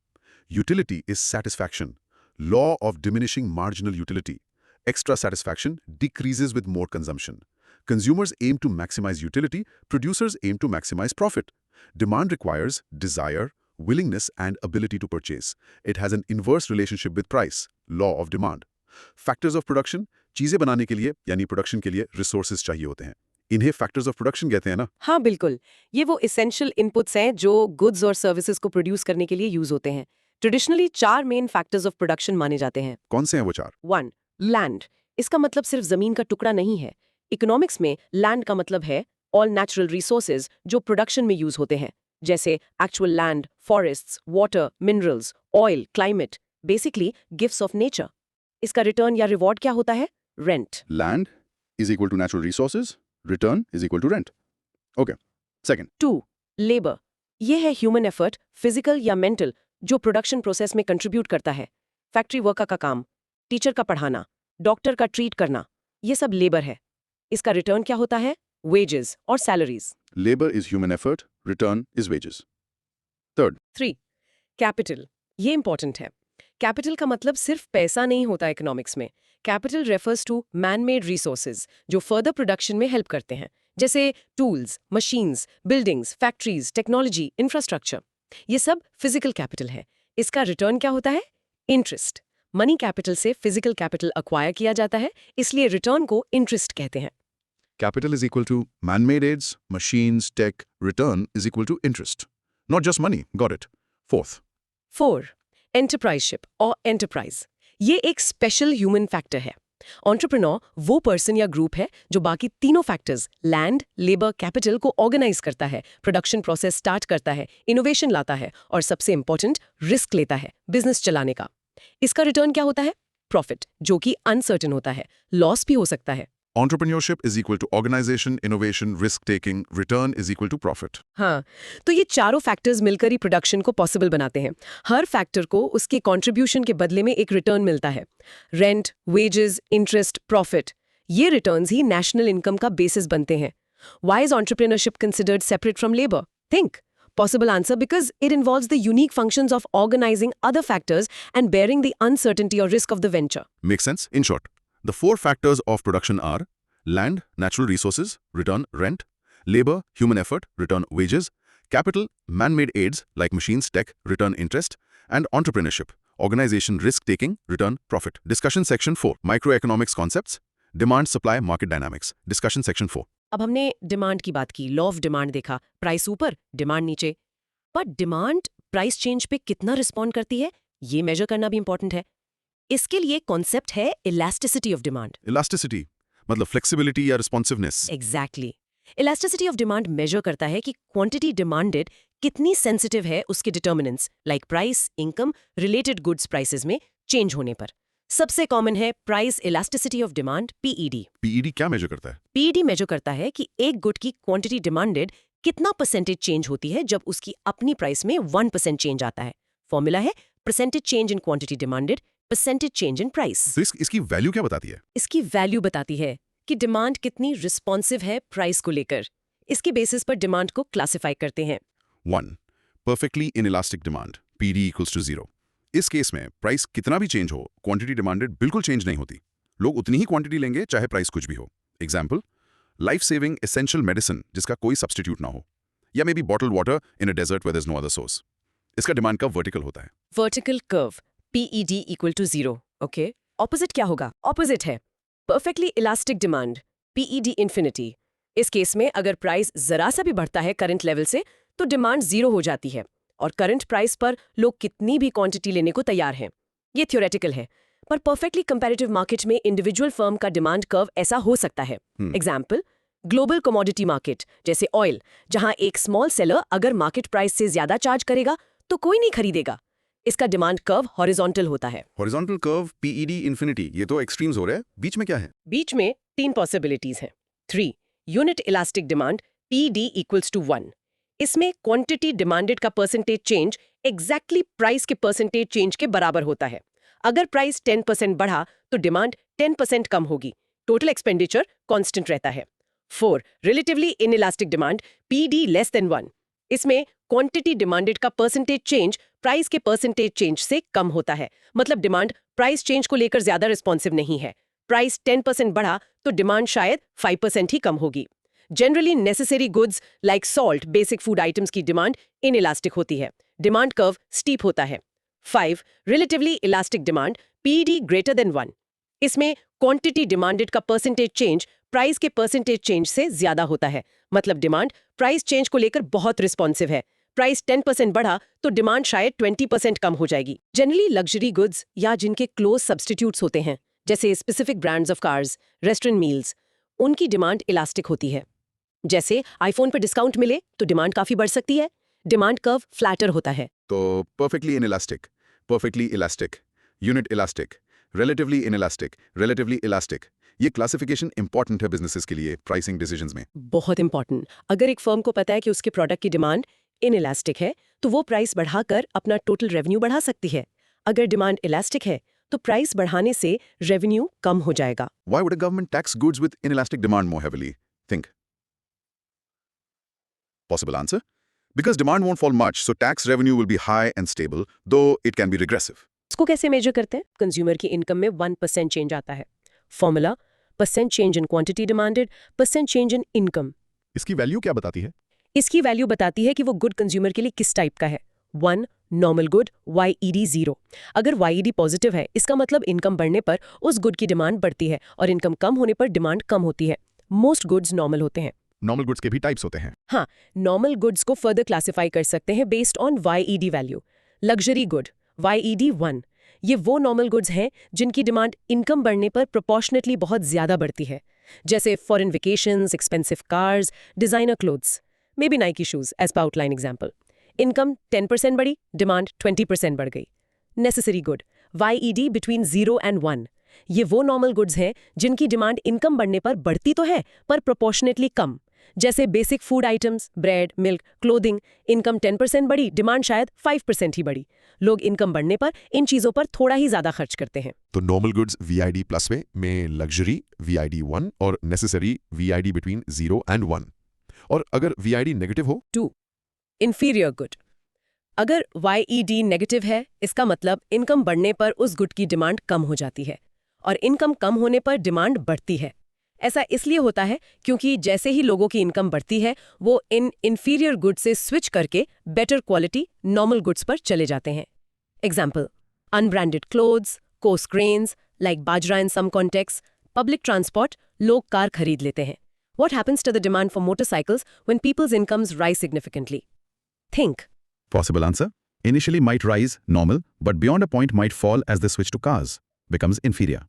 Utility is satisfaction. Law of diminishing marginal utility. Extra satisfaction decreases with more consumption. Consumers aim to maximize utility, producers aim to maximize profit. Demand requires desire, willingness and ability to purchase. It has an inverse relationship with price, law of demand. Factors of production, चीजें बनाने के लिए यानी production के लिए resources चाहिए होते हैं. इन्हें फैक्टर्स ऑफ प्रोडक्शन कहते हैं ना. हाँ बिल्कुल, ये वो इसेंशियल इनपुट्स हैं जो गुड्स और सर्विसेज को प्रोड्यूस करने के लिए यूज होते हैं. Traditionally 4 main factors of production माने जाते हैं. कौन से हैं वो 4? 1. लैंड. इसका मतलब सिर्फ जमीन का टुकड़ा नहीं है. इकोनॉमिक्स में लैंड का मतलब है ऑल नेचुरल रिसोर्सेज जो प्रोडक्शन में यूज होते हैं, जैसे actual land, forests, water, minerals, oil, climate, basically gifts of nature. इसका रिटर्न या रिवॉर्ड क्या होता है? Rent. Land is equal to natural resources, return is equal to rent. Okay. Second, 2. Labour. ये है ह्यूमन एफर्ट, फिजिकल या mental, जो production process में कंट्रीब्यूट करता है. फैक्ट्री वर्कर का काम, टीचर का पढ़ाना, डॉक्टर का ट्रीट करना, ये सब लेबर है. इसका रिटर्न क्या होता है? वेजेस और salaries. labor is human effort, return is wages. Third, 3. Capital. ये इंपॉर्टेंट है. कैपिटल का मतलब सिर्फ पैसा नहीं होता इकोनॉमिक्स में. Capital refers to man made resources जो फर्दर प्रोडक्शन में हेल्प करते हैं, जैसे tools, machines, buildings, factories, technology, infrastructure. ये सब फिजिकल कैपिटल है. इसका रिटर्न क्या होता है? इंटरेस्ट. मनी कैपिटल से फिजिकल कैपिटल अक्वायर किया जाता है, इसलिए रिटर्न को इंटरेस्ट कहते हैं. capital is equal to man-made aids, machines, tech, return is equal to interest. Not just money, got it. Fourth, 4. एंटरप्राइजशिप और एंटरप्राइज. ये एक स्पेशल ह्यूमन फैक्टर है. एंटरप्रेन्योर वो पर्सन या ग्रुप है जो बाकी तीनों फैक्टर्स लैंड, लेबर, कैपिटल को ऑर्गेनाइज करता है, प्रोडक्शन प्रोसेस स्टार्ट करता है, इनोवेशन लाता है और सबसे इंपॉर्टेंट रिस्क लेता है बिजनेस चलाने का. इसका रिटर्न क्या होता है? प्रॉफिट, जो कि अनसर्टेन होता है, लॉस भी हो सकता है. Entrepreneurship is equal to organization, innovation, risk-taking, return is equal to profit. हाँ, तो ये चारों फैक्टर्स मिलकर ही प्रोडक्शन को पॉसिबल बनाते हैं. हर फैक्टर को उसके कंट्रीब्यूशन के बदले में एक रिटर्न मिलता है. रेंट, वेजेस, इंटरेस्ट, प्रॉफिट, ये रिटर्न्स ही नेशनल इनकम का बेसिस बनते हैं. Why is entrepreneurship considered separate from labour? Think. Possible answer because it involves the unique functions of organizing other factors and bearing the uncertainty or risk of the venture. Makes sense? In short, the 4 factors of production are land, natural resources, return rent, labor, human effort, return wages, capital, man-made aids like machines, tech, return interest, and entrepreneurship, organization risk-taking, return profit. Discussion section 4, microeconomics concepts, demand, supply, market dynamics. Discussion section 4. अब हमने demand की बात की, law of demand देखा, price ऊपर, demand नीचे. पर demand price change पे कितना रिस्पॉन्ड करती है, ये मेजर करना भी इंपॉर्टेंट है. इसके लिए कॉन्सेप्ट है इलास्टिसिटी ऑफ डिमांड. Elasticity, मतलब flexibility या responsiveness. Exactly. Elasticity of demand measure करता है कि क्वांटिटी डिमांडेड कितनी सेंसिटिव है उसके determinants like price, income, related goods prices में चेंज होने पर. सबसे कॉमन है price elasticity of demand, PED. PED क्या मेजर करता है? पीईडी मेजर करता है कि एक गुड की क्वांटिटी डिमांडेड कितना परसेंटेज चेंज होती है जब उसकी अपनी प्राइस में 1% चेंज आता है. फॉर्मूला है percentage change in quantity demanded, percentage change in price. तो इसकी वैल्यू क्या बताती है? इसकी वैल्यू बताती है कि डिमांड कितनी रिस्पॉन्सिव है प्राइस को लेकर. इसके बेसिस पर डिमांड को क्लासिफाई करते हैं. 1. Perfectly inelastic demand, PD equals to 0. इस केस में प्राइस कितना भी चेंज हो, क्वांटिटी डिमांडेड बिल्कुल चेंज नहीं होती. लोग उतनी ही क्वांटिटी लेंगे चाहे प्राइस कुछ भी हो. Example, life saving essential medicine जिसका कोई सब्स्टिट्यूट ना हो, या maybe bottle water in a desert where there is no other source. इसका डिमांड कर्व वर्टिकल होता है. Vertical curve, PED equal to 0. Okay, opposite क्या होगा? ऑपोजिट है perfectly elastic demand, PED infinity. इस केस में अगर प्राइस जरा सा भी बढ़ता है करंट लेवल से तो डिमांड 0 हो जाती है और करंट प्राइस पर लोग कितनी भी क्वांटिटी लेने को तैयार हैं. ये थ्योरेटिकल है, पर परफेक्टली कंपैरेटिव मार्केट में इंडिविजुअल फर्म का डिमांड कर्व ऐसा हो सकता है. एग्जाम्पल, ग्लोबल कमोडिटी मार्केट जैसे ऑयल, जहां एक स्मॉल सेलर अगर मार्केट प्राइस से ज्यादा चार्ज करेगा तो कोई नहीं खरीदेगा. इसका डिमांड कर्व हॉरिजॉन्टल होता है. हॉरिजॉन्टल कर्व, PED इन्फिनिटी, ये तो एक्सट्रीम्स हो रहे हैं. बीच में क्या है? बीच में 3 पॉसिबिलिटीज हैं. 3. Unit elastic demand, PD equals to 1. इसमें क्वांटिटी डिमांडेड का परसेंटेज चेंज एग्जैक्टली प्राइस के परसेंटेज चेंज के बराबर होता है. अगर प्राइस 10% बढ़ा तो डिमांड 10% कम होगी. टोटल एक्सपेंडिचर कांस्टेंट रहता है. 4. Relatively inelastic demand, PD less than 1. इसमें क्वांटिटी डिमांडेड का परसेंटेज चेंज प्राइस के परसेंटेज चेंज से कम होता है। मतलब डिमांड प्राइस चेंज को लेकर ज्यादा रिस्पॉन्सिव नहीं है। प्राइस 10% बढ़ा तो डिमांड शायद 5% ही कम होगी। Generally necessary goods like salt, basic food items की डिमांड इनइलास्टिक होती है। डिमांड कर्व स्टीप होता है। 5. Relatively elastic demand, PD greater than 1। इसमें क्वांटिटी डिमांडेड का परसेंटेज चेंज प्राइस के परसेंटेज चेंज से ज्यादा होता है। मतलब डिमांड प्राइस चेंज को लेकर बहुत रिस्पॉन्सिव है। प्राइस 10% बढ़ा तो डिमांड शायद 20% कम हो जाएगी। जनरली लग्जरी गुड्स या जिनके क्लोज सब्स्टिट्यूट्स होते हैं, जैसे specific brands of cars, restaurant meals, उनकी डिमांड इलास्टिक होती है। जैसे आईफोन पर डिस्काउंट मिले तो डिमांड काफी बढ़ सकती है। डिमांड कर्व फ्लैटर होता है। तो perfectly inelastic, perfectly elastic, unit elastic, relatively inelastic, relatively elastic. ये क्लासिफिकेशन इंपॉर्टेंट है बिजनेसेस के लिए प्राइसिंग डिसीजंस में। बहुत इंपॉर्टेंट। अगर एक फर्म को पता है कि उसके प्रोडक्ट की डिमांड इनइलास्टिक है तो वो प्राइस बढ़ाकर अपना टोटल रेवेन्यू बढ़ा सकती है। अगर डिमांड इलास्टिक है तो प्राइस बढ़ाने से रेवेन्यू कम हो जाएगा। Why would a government tax goods with inelastic demand more heavily? Think. Possible answer? Because demand won't fall much, so tax revenue will be high and stable, though it can be regressive. इसको कैसे major करते हैं? Consumer की income में 1% change आता है। Formula percent change in quantity demanded, percent change in income. इसकी value क्या बताती है? इसकी वैल्यू बताती है कि वो गुड कंज्यूमर के लिए किस टाइप का है। 1 नॉर्मल गुड, YED 0। अगर YED पॉजिटिव है, इसका मतलब इनकम बढ़ने पर उस गुड की डिमांड बढ़ती है और इनकम कम होने पर डिमांड कम होती है। मोस्ट गुड्स नॉर्मल होते हैं। नॉर्मल गुड्स के भी टाइप्स होते हैं। हाँ, नॉर्मल गुड्स को फर्दर क्लासिफाई कर सकते हैं based on YED value. Luxury good YED 1, ये वो नॉर्मल गुड्स हैं जिनकी डिमांड इनकम बढ़ने पर प्रोपोर्शनेटली बहुत ज्यादा बढ़ती है, जैसे foreign vacations, expensive cars, designer clothes, maybe Nike shoes as per outline example. Income 10% बढ़ी, डिमांड 20% बढ़ गई। नेसेसरी गुड YED बिटवीन 0 and 1, ये वो नॉर्मल गुड्स हैं जिनकी डिमांड इनकम बढ़ने पर बढ़ती तो है पर प्रोपोर्शनेटली कम, जैसे basic food items, bread, milk, clothing. Income 10% बढ़ी, डिमांड शायद 5% ही बढ़ी। लोग इनकम बढ़ने पर इन चीजों पर थोड़ा ही ज्यादा खर्च करते हैं। तो नॉर्मल गुड्स VID प्लस में लग्जरी VID 1 और नेसेसरी VID बिटवीन 0 and 1। और अगर VID नेगेटिव हो 2 इंफीरियर गुड। अगर YED नेगेटिव है, इसका मतलब इनकम बढ़ने पर उस गुड की डिमांड कम हो जाती है और इनकम कम होने पर डिमांड बढ़ती है। ऐसा इसलिए होता है क्योंकि जैसे ही लोगों की इनकम बढ़ती है वो इन इंफीरियर गुड्स से स्विच करके बेटर क्वालिटी नॉर्मल गुड्स पर चले जाते हैं। Example unbranded clothes, coarse grains like bajra in some context, public transport, लोग कार खरीद लेते हैं। What happens to the demand for motorcycles when people's incomes rise significantly? Think. Possible answer? Initially might rise, normal, but beyond a point might fall as they switch to cars, becomes inferior.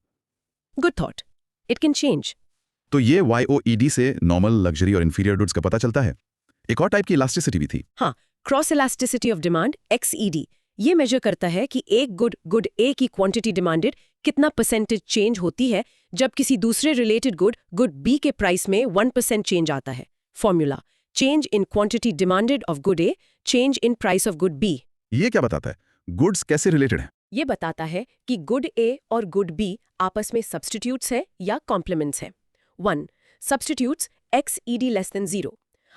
Good thought. It can change. तो ये YOED से normal, luxury और inferior goods का पता चलता है। एक और टाइप की इलास्टिसिटी भी थी। हाँ, cross elasticity of demand XED ये मेजर करता है कि एक गुड A की क्वांटिटी डिमांडेड कितना परसेंटेज चेंज होती है जब किसी दूसरे रिलेटेड गुड B के प्राइस में 1% चेंज आता है। Formula change in quantity demanded of good A, change in price of good B। ये क्या बताता है? गुड्स कैसे रिलेटेड हैं? ये बताता है कि गुड A और गुड B आपस में सब्स्टिट्यूट्स है या कॉम्प्लीमेंट्स है। 1 सब्स्टिट्यूट्स XED लेस देन 0।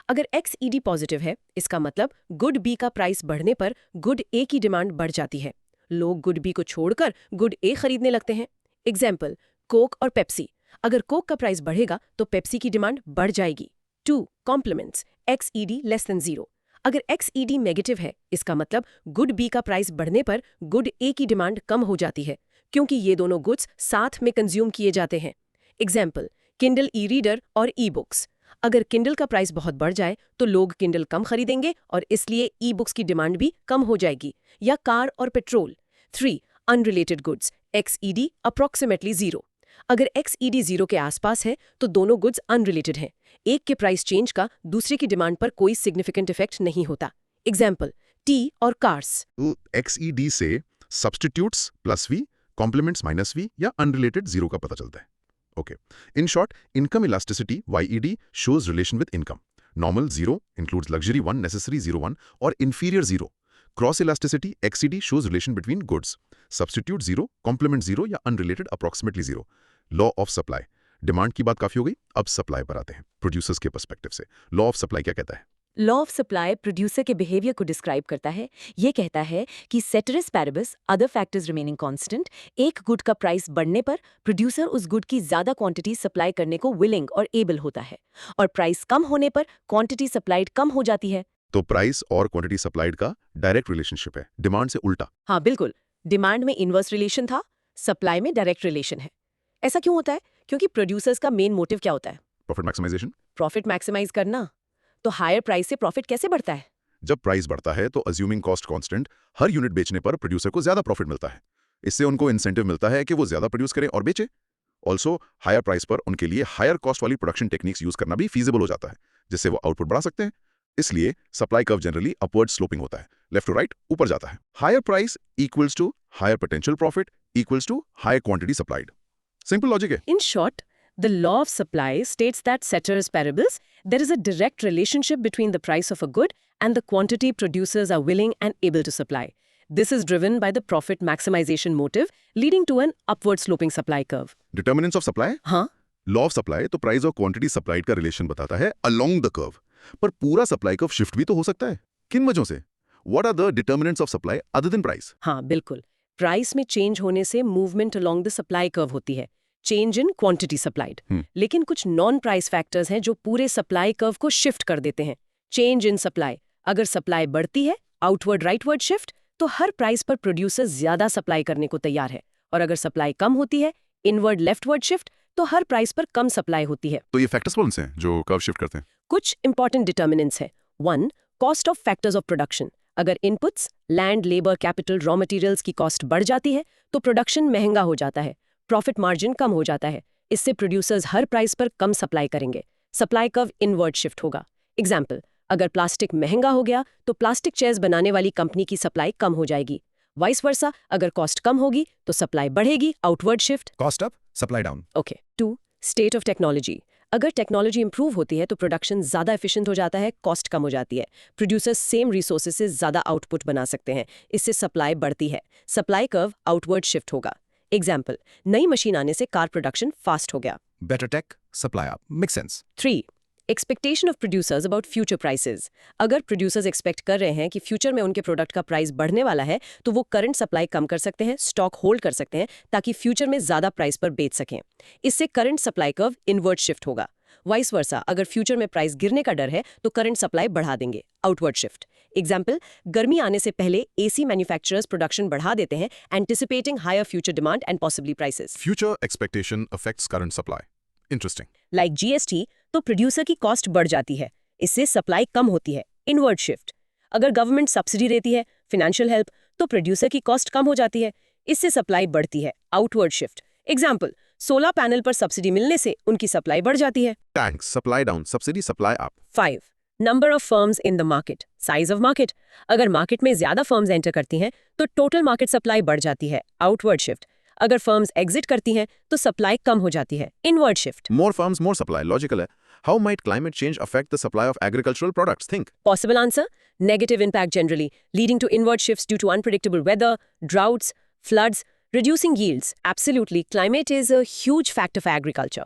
अगर XED पॉजिटिव है, इसका मतलब गुड B का प्राइस बढ़ने पर गुड A की डिमांड बढ़ जाती है। लोग गुड B को छोड़कर गुड A खरीदने लगते हैं। एग्जाम्पल कोक और पेप्सी। अगर कोक का प्राइस बढ़ेगा तो पेप्सी की डिमांड बढ़ जाएगी। 2 कॉम्प्लीमेंट्स XED लेस देन 0। अगर XED नेगेटिव है, इसका मतलब गुड B का प्राइस बढ़ने पर गुड A की डिमांड कम हो जाती है, क्योंकि ये दोनों गुड्स साथ में कंज्यूम किए जाते हैं। एग्जाम्पल किंडल ई-रीडर और ई-बुक्स। अगर किंडल का प्राइस बहुत बढ़ जाए तो लोग किंडल कम खरीदेंगे और इसलिए ई-बुक्स की डिमांड भी कम हो जाएगी। या कार और petrol. 3 unrelated goods XED approximately 0। अगर XED 0 के आसपास है तो दोनों गुड्स अनरिलेटेड हैं। एक के प्राइस चेंज का दूसरे की डिमांड पर कोई सिग्निफिकेंट इफेक्ट नहीं होता। एग्जाम्पल टी और कार्स। XED से substitutes plus V, complements minus V या अनरिलेटेड 0 का पता चलता है। Okay. In short, income elasticity YED shows relation with income. Normal 0 includes luxury 1, necessary 0 1 or inferior 0. Cross elasticity XED shows relation between goods. Substitute 0, complement 0 या unrelated approximately 0. Law of supply. Demand की बात काफी हो गई, अब supply पर आते हैं, producers के perspective से. Law of supply क्या कहता है? लॉ ऑफ सप्लाई प्रोड्यूसर के बिहेवियर को डिस्क्राइब करता है। ये कहता है कि ceteris paribus other factors remaining constant, एक गुड का प्राइस बढ़ने पर प्रोड्यूसर उस गुड की ज्यादा क्वांटिटी सप्लाई करने को विलिंग और एबल होता है, और प्राइस कम होने पर क्वांटिटी सप्लाइड कम हो जाती है। तो प्राइस और क्वांटिटी सप्लाइड का डायरेक्ट रिलेशनशिप है, डिमांड से उल्टा। हाँ बिल्कुल, डिमांड में इनवर्स रिलेशन था, सप्लाई में डायरेक्ट रिलेशन है। ऐसा क्यों होता है? क्योंकि प्रोड्यूसर्स का मेन मोटिव क्या होता है? Profit maximisation. प्रॉफिट मैक्सिमाइज करना। तो हायर प्राइस से प्रॉफिट कैसे बढ़ता है? जब प्राइस बढ़ता है तो अज्यूमिंग कॉस्ट कांस्टेंट, हर यूनिट बेचने पर प्रोड्यूसर को ज्यादा प्रॉफिट मिलता है। इससे उनको इंसेंटिव मिलता है कि वो ज्यादा प्रोड्यूस करें और बेचे। ऑल्सो हायर प्राइस पर उनके लिए हायर कॉस्ट वाली प्रोडक्शन टेक्निक्स यूज करना भी फीजिबल हो जाता है, जिससे वो आउटपुट बढ़ा सकते हैं। इसलिए supply curve generally upward sloping होता है, लेफ्ट टू राइट ऊपर जाता है। Higher price equals to higher potential profit equals to higher quantity supplied. Simple logic है। In short, the law of supply states that ceteris paribus, there is a direct relationship between the price of a good and the quantity producers are willing and able to supply. This is driven by the profit maximization motive, leading to an upward sloping supply curve. Determinants of supply. हाँ, law of supply तो price और quantity supplied का relation बताता है along the curve, पर पूरा supply curve shift भी तो हो सकता है। किन वजहों से? What are the determinants of supply other than price? हाँ बिल्कुल। प्राइस में चेंज होने से movement along the supply curve होती है, चेंज इन क्वांटिटी सप्लाइड। लेकिन कुछ नॉन प्राइस फैक्टर्स हैं जो पूरे सप्लाई कर्व को शिफ्ट कर देते हैं। चेंज इन सप्लाई, अगर सप्लाई बढ़ती है, आउटवर्ड राइटवर्ड शिफ्ट, तो हर प्राइस पर प्रोड्यूसर ज्यादा सप्लाई करने को तैयार है, और अगर सप्लाई कम होती है, इनवर्ड लेफ्टवर्ड शिफ्ट, तो हर प्राइस पर कम सप्लाई होती है। तो ये फैक्टर्स कौन से हैं जो कर्व शिफ्ट करते हैं? कुछ इंपॉर्टेंट डिटर्मिनेंट्स है। 1. Cost of factors of production. अगर inputs, land, labour, capital, raw materials की कॉस्ट बढ़ जाती है तो प्रोडक्शन महंगा हो जाता है, प्रॉफिट मार्जिन कम हो जाता है। इससे प्रोड्यूसर्स हर प्राइस पर कम सप्लाई करेंगे, सप्लाई कर्व इनवर्ड शिफ्ट होगा। एग्जाम्पल, अगर प्लास्टिक महंगा हो गया तो प्लास्टिक चेयर्स बनाने वाली कंपनी की सप्लाई कम हो जाएगी। वाइस वर्सा, अगर कॉस्ट कम होगी तो सप्लाई बढ़ेगी, outward shift. Cost up, supply down. Okay. 2. State of technology. अगर टेक्नोलॉजी इंप्रूव होती है तो प्रोडक्शन ज्यादा एफिशिएंट हो जाता है, कॉस्ट कम हो जाती है, प्रोड्यूसर्स सेम रिसोर्सेज से ज्यादा आउटपुट बना सकते हैं, इससे सप्लाई बढ़ती है, सप्लाई कर्व आउटवर्ड शिफ्ट होगा। एग्जाम्पल, नई मशीन आने से कार प्रोडक्शन फास्ट हो गया। Better tech, supply up. Makes sense. 3. Expectation of producers about future prices. अगर प्रोड्यूसर्स एक्सपेक्ट कर रहे हैं कि फ्यूचर में उनके प्रोडक्ट का प्राइस बढ़ने वाला है तो वो करंट सप्लाई कम कर सकते हैं, स्टॉक होल्ड कर सकते हैं, ताकि फ्यूचर में ज्यादा प्राइस पर बेच सकें। इससे current supply curve inward shift होगा। वाइस वर्सा, अगर फ्यूचर में प्राइस गिरने का डर है तो करंट सप्लाई बढ़ा देंगे, आउटवर्ड शिफ्ट। एग्जाम्पल, गर्मी आने से पहले एसी मैन्युफैक्चरर्स प्रोडक्शन बढ़ा देते हैं, anticipating higher future demand and possibly prices. Future expectation affects current supply. Interesting. Like GST, तो प्रोड्यूसर की कॉस्ट बढ़ जाती है, इससे सप्लाई कम होती है, इनवर्ड शिफ्ट। अगर गवर्नमेंट सब्सिडी देती है, फाइनेंशियल हेल्प, तो प्रोड्यूसर की कॉस्ट कम हो जाती है, इससे सप्लाई बढ़ती है, outward shift. Example, solar panel पर सब्सिडी मिलने से उनकी सप्लाई बढ़ जाती है। Taxes supply down, subsidy supply up. 5. Number of firms in the market, size of market. अगर मार्केट में ज्यादा फर्म्स एंटर करती हैं तो टोटल मार्केट सप्लाई बढ़ जाती है, आउटवर्ड शिफ्ट। अगर फर्म्स एग्जिट करती हैं तो सप्लाई कम हो जाती है, inward shift. More firms, more supply. Logical है। How might climate change affect the supply of agricultural products? Think. Possible answer: negative impact generally, leading to inward shifts due to unpredictable weather, droughts, floods, reducing yields. Absolutely, climate is a huge factor for agriculture.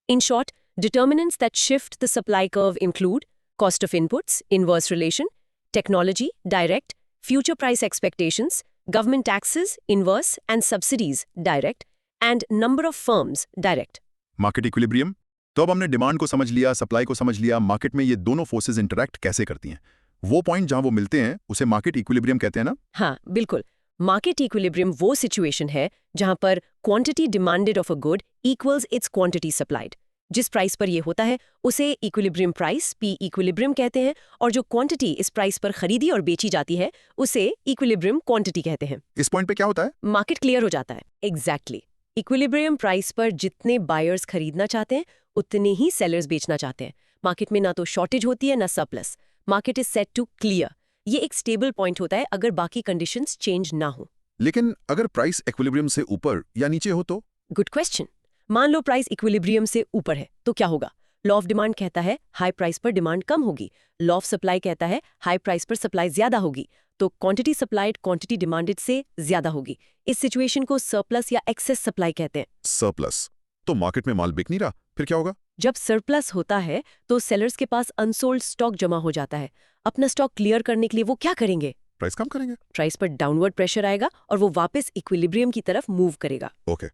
In short, determinants that shift the supply curve include cost of inputs, inverse relation, technology, direct, future price expectations, government taxes, inverse, and subsidies, direct, and number of firms, direct. Market equilibrium. तो अब हमने demand को समझ लिया, supply को समझ लिया, market में ये दोनों फोर्सेस इंटरैक्ट कैसे करती हैं। वो पॉइंट जहां वो मिलते हैं उसे मार्केट इक्विलिब्रियम कहते हैं ना। हाँ बिल्कुल, मार्केट इक्विलिब्रियम वो सिचुएशन है जहां पर quantity demanded of a good equals it's quantity supplied. जिस प्राइस पर ये होता है उसे इक्विलिब्रियम प्राइस, पी इक्विलिब्रियम कहते हैं, और जो क्वांटिटी इस प्राइस पर खरीदी और बेची जाती है उसे इक्विलिब्रियम क्वांटिटी कहते हैं। इस पॉइंट पे क्या होता है? मार्केट क्लियर हो जाता है। एग्जैक्टली। इक्विलिब्रियम प्राइस पर जितने बायर्स खरीदना चाहते हैं उतने ही सेलर्स बेचना चाहते हैं। मार्केट में ना तो शॉर्टेज होती है ना surplus. Market is set to clear. ये एक स्टेबल पॉइंट होता है अगर बाकी कंडीशंस चेंज ना हो। लेकिन अगर प्राइस इक्विलिब्रियम से ऊपर या नीचे हो तो? Good question. मान लो प्राइस इक्विलिब्रियम से ऊपर है तो क्या होगा? लॉ ऑफ डिमांड कहता है हाई प्राइस पर डिमांड कम होगी। लॉ ऑफ सप्लाई कहता है हाई प्राइस पर सप्लाई ज्यादा होगी, तो क्वांटिटी सप्लाइड क्वांटिटी डिमांडेड से ज्यादा होगी। इस सिचुएशन को सरप्लस या एक्सेस सप्लाई कहते हैं। सरप्लस। तो मार्केट में माल बिक नहीं रहा, फिर क्या होगा? जब सरप्लस होता है तो सेलर्स के पास अनसोल्ड स्टॉक जमा हो जाता है। अपना स्टॉक क्लियर करने के लिए वो क्या करेंगे? प्राइस कम करेंगे। प्राइस पर डाउनवर्ड प्रेशर आएगा और वो वापस इक्विलिब्रियम की तरफ मूव करेगा। ओके,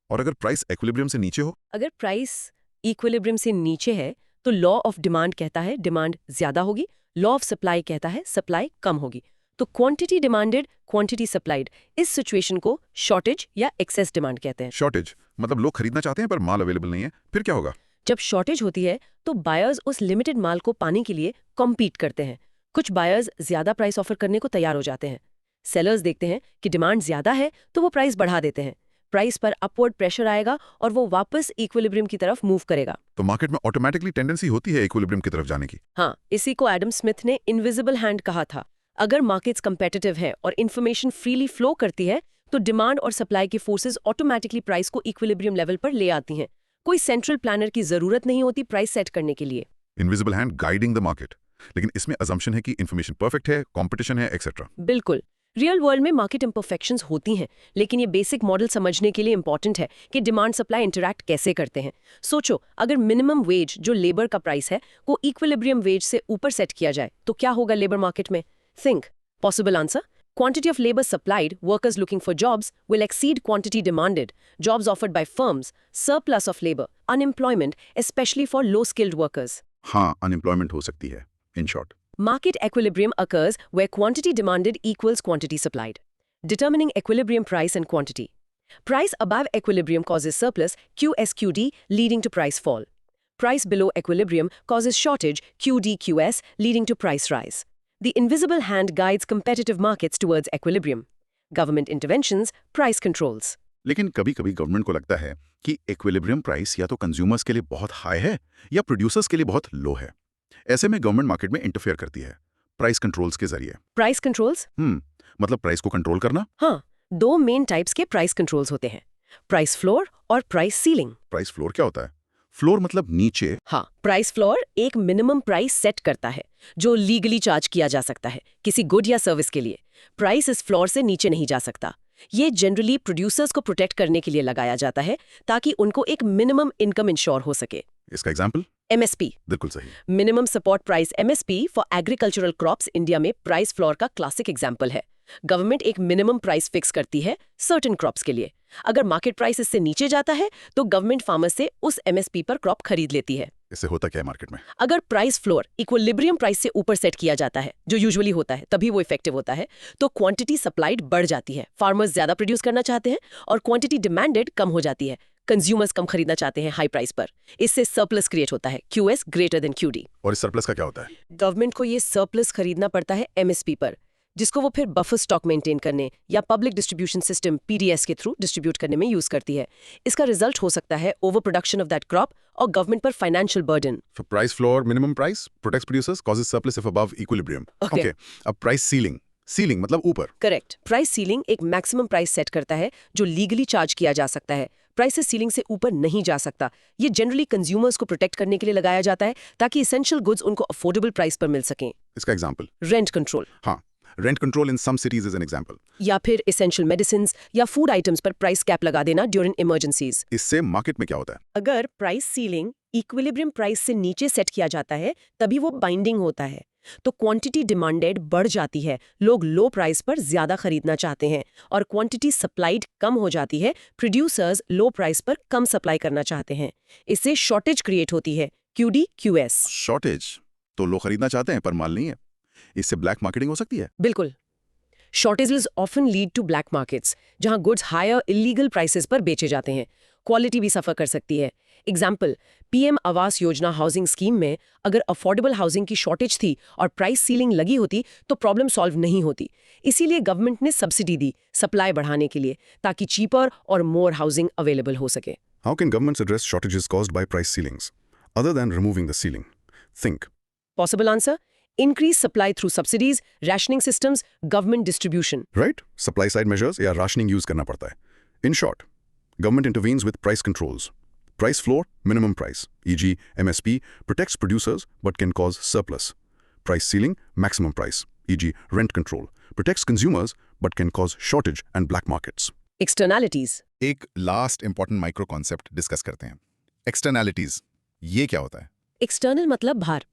और अगर प्राइस इक्विलिब्रियम से नीचे हो? अगर प्राइस इक्विलिब्रियम से नीचे है तो लॉ ऑफ डिमांड कहता है डिमांड ज्यादा होगी, लॉ ऑफ सप्लाई कहता है सप्लाई कम होगी। तो क्वांटिटी डिमांडेड, क्वांटिटी सप्लाइड, इस सिचुएशन को शॉर्टेज या एक्सेस डिमांड कहते हैं। शॉर्टेज मतलब लोग खरीदना चाहते हैं पर माल अवेलेबल नहीं है, फिर क्या होगा? जब शॉर्टेज होती है तो बायर्स उस लिमिटेड माल को पाने के लिए कॉम्पीट करते हैं। कुछ बायर्स ज्यादा प्राइस ऑफर करने को तैयार हो जाते हैं। सेलर्स देखते हैं कि डिमांड ज्यादा है तो वो प्राइस बढ़ा देते हैं। प्राइस पर अपवर्ड प्रेशर आएगा और वो वापस इक्विलिब्रियम की तरफ मूव करेगा। तो मार्केट में ऑटोमेटिकली टेंडेंसी होती है इक्विलिब्रियम की तरफ जाने की। हाँ, इसी को एडम स्मिथ ने इनविजिबल हैंड कहा था। अगर मार्केट्स कंपेटिटिव है और इन्फॉर्मेशन फ्रीली फ्लो करती है तो डिमांड और सप्लाई की फोर्सेस ऑटोमेटिकली प्राइस को इक्विलिब्रियम लेवल पर ले आती हैं। कोई सेंट्रल प्लानर की जरूरत नहीं होती प्राइस सेट करने के लिए। Invisible hand guiding the market, लेकिन इसमें अजम्पशन है कि इन्फॉर्मेशन परफेक्ट है, कंपटीशन है, एक्सेट्रा। बिल्कुल, रियल वर्ल्ड में मार्केट इम्परफेक्शंस होती हैं, लेकिन ये बेसिक मॉडल समझने के लिए इंपॉर्टेंट है कि डिमांड सप्लाई इंटरैक्ट कैसे करते हैं। सोचो, अगर मिनिमम वेज जो लेबर का प्राइस है को इक्विलिब्रियम वेज से ऊपर सेट किया जाए तो क्या होगा लेबर मार्केट में? Think. Possible answer: quantity of labor supplied, workers looking for jobs, will exceed quantity demanded, jobs offered by firms, surplus of labor, unemployment, especially for low-skilled workers. हाँ, unemployment हो सकती है, in short. Market equilibrium occurs where quantity demanded equals quantity supplied, determining equilibrium price and quantity. Price above equilibrium causes surplus, QSQD, leading to price fall. Price below equilibrium causes shortage, QDQS, leading to price rise. The invisible hand guides competitive markets towards equilibrium. Government interventions, price controls. लेकिन कभी-कभी government को लगता है कि equilibrium price या तो consumers के लिए बहुत हाई है या प्रोड्यूसर्स के लिए बहुत लो है। ऐसे में गवर्नमेंट मार्केट में इंटरफेयर करती है प्राइस कंट्रोल्स के जरिए। Price controls? मतलब प्राइस को कंट्रोल करना। हाँ, दो मेन टाइप्स के प्राइस कंट्रोल्स होते हैं, प्राइस फ्लोर और प्राइस सीलिंग। प्राइस फ्लोर क्या होता है? फ्लोर मतलब नीचे। हाँ, प्राइस फ्लोर एक मिनिमम प्राइस सेट करता है जो लीगली चार्ज किया जा सकता है किसी गुड या सर्विस के लिए। प्राइस इस फ्लोर से नीचे नहीं जा सकता। ये जनरली प्रोड्यूसर्स को प्रोटेक्ट करने के लिए लगाया जाता है ताकि उनको एक मिनिमम इनकम इंश्योर हो सके। इसका एग्जांपल? MSP, बिल्कुल सही। Minimum support price MSP for agricultural crops India में प्राइस फ्लोर का क्लासिक एग्जाम्पल है। गवर्नमेंट एक मिनिमम प्राइस फिक्स करती है सर्टेन क्रॉप्स के लिए। अगर मार्केट प्राइस इससे नीचे जाता है तो गवर्नमेंट फार्मर से उस MSP पर क्रॉप खरीद लेती है। इससे होता क्या है मार्केट में? अगर प्राइस फ्लोर इक्विलिब्रियम प्राइस से ऊपर सेट किया जाता है, जो यूजुअली होता है, तभी वो इफेक्टिव होता है, तो क्वांटिटी सप्लाइड बढ़ जाती है। फार्मर्स ज्यादा प्रोड्यूस करना चाहते हैं और क्वांटिटी डिमांडेड कम हो जाती है। कंज्यूमर्स कम खरीदना चाहते हैं हाई प्राइस पर। इससे सरप्लस क्रिएट होता है, QS ग्रेटर देन QD। और इस सरप्लस का क्या होता है? गवर्नमेंट को ये सरप्लस खरीदना पड़ता है MSP पर, जिसको वो फिर बफर स्टॉक मेंटेन करने या पब्लिक डिस्ट्रीब्यूशन सिस्टम PDS के थ्रू डिस्ट्रीब्यूट करने में यूज करती है। इसका रिजल्ट हो सकता है over production of that crop और गवर्नमेंट पर financial burden. So price floor, minimum price protects producers, causes surplus if above equilibrium. Okay. अब प्राइस सीलिंग। सीलिंग मतलब ऊपर। करेक्ट। प्राइस सीलिंग एक मैक्सिमम प्राइस सेट करता है जो लीगली चार्ज किया जा सकता है। प्राइस सीलिंग से ऊपर नहीं जा सकता। ये जनरली कंज्यूमर्स को प्रोटेक्ट करने के लिए लगाया जाता है ताकि एसेंशियल गुड्स उनको अफोर्डेबल प्राइस पर मिल सकें। इसका एग्जांपल? Rent control. हाँ, rent control in some cities is an example. या फिर एसेंशियल मेडिसिन्स या फूड आइटम्स पर प्राइस कैप लगा देना ड्यूरिंग इमरजेंसीज। इससे मार्केट में क्या होता है? अगर प्राइस सीलिंग इक्विलिब्रियम प्राइस से नीचे सेट किया जाता है तभी वो बाइंडिंग होता है। तो क्वांटिटी डिमांडेड बढ़ जाती है, लोग लो प्राइस पर ज्यादा खरीदना चाहते हैं, और क्वांटिटी सप्लाइड कम हो जाती है, प्रोड्यूसर्स लो प्राइस पर कम सप्लाई करना चाहते हैं। इससे शॉर्टेज क्रिएट होती है, QD QS। शॉर्टेज तो लोग खरीदना चाहते हैं पर माल नहीं है। इससे ब्लैक मार्केटिंग हो सकती है। बिल्कुल। Shortages often lead to black markets, जहां गुड्स हायर इलीगल प्राइसेस पर बेचे जाते हैं। क्वालिटी भी सफर कर सकती है। Example, PM Awas Yojana housing scheme में अगर अफोर्डेबल हाउसिंग की शॉर्टेज थी और प्राइस सीलिंग लगी होती तो प्रॉब्लम सॉल्व नहीं होती। इसीलिए गवर्नमेंट ने सब्सिडी दी सप्लाई बढ़ाने के लिए, ताकि चीपर और मोर हाउसिंग अवेलेबल हो सके। How can governments address shortages caused by price ceilings, other than removing the ceiling? Think. Possible answer: increase supply through subsidies, rationing systems, government distribution. Right? Supply side measures या rationing use करना पड़ता है. In short, government intervenes with price controls. Price floor, minimum price, e.g. MSP, protects producers but can cause surplus. Price ceiling, maximum price, e.g. rent control, protects consumers but can cause shortage and black markets. Externalities. एक last important micro concept discuss करते हैं, externalities. ये क्या होता है? External मतलब बाहर।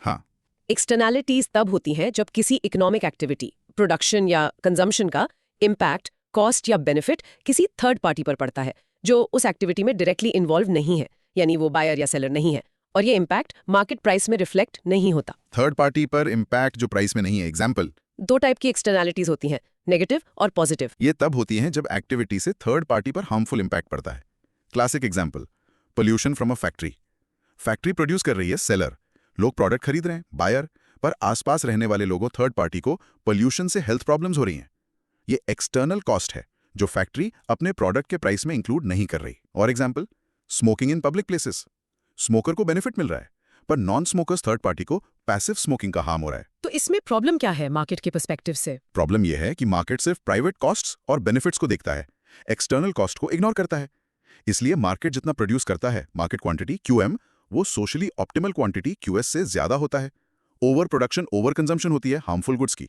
हाँ, एक्सटर्नैलिटीज तब होती हैं जब किसी इकोनॉमिक एक्टिविटी, प्रोडक्शन या कंजम्पशन का इम्पैक्ट, कॉस्ट या बेनिफिट किसी थर्ड पार्टी पर पड़ता है जो उस एक्टिविटी में डायरेक्टली इन्वॉल्व नहीं है, यानी वो बायर या सेलर नहीं है, और ये इम्पैक्ट मार्केट प्राइस में रिफ्लेक्ट नहीं होता। थर्ड पार्टी पर इम्पैक्ट जो प्राइस में नहीं है। एग्जाम्पल, दो टाइप की एक्सटर्नैलिटीज होती हैं, नेगेटिव और पॉजिटिव। ये तब होती हैं जब एक्टिविटी से थर्ड पार्टी पर हार्मफुल इम्पैक्ट पड़ता है। Classic example, pollution from a factory. Factory produce कर रही है, सेलर, लोग प्रोडक्ट खरीद रहे हैं, बायर, पर आसपास रहने वाले लोगों थर्ड पार्टी को पोल्यूशन से हेल्थ प्रॉब्लम्स हो रही हैं। ये एक्सटर्नल कॉस्ट है जो फैक्ट्री अपने प्रोडक्ट के प्राइस में इंक्लूड नहीं कर रही। और example, smoking in public places. Smoker को बेनिफिट मिल रहा है, पर नॉन स्मोकर्स थर्ड पार्टी को पैसिव स्मोकिंग का हार्म हो रहा है। तो इसमें प्रॉब्लम क्या है मार्केट के पर्सपेक्टिव से? प्रॉब्लम यह है कि मार्केट सिर्फ प्राइवेट कॉस्ट्स और बेनिफिट्स को देखता है, एक्सटर्नल कॉस्ट को इग्नोर करता है। इसलिए मार्केट जितना प्रोड्यूस करता है, मार्केट क्वांटिटी QM, वो सोशली ऑप्टिमल क्वांटिटी QS से ज्यादा होता है। ओवर प्रोडक्शन, ओवर कंजम्पशन होती है हार्मफुल गुड्स की।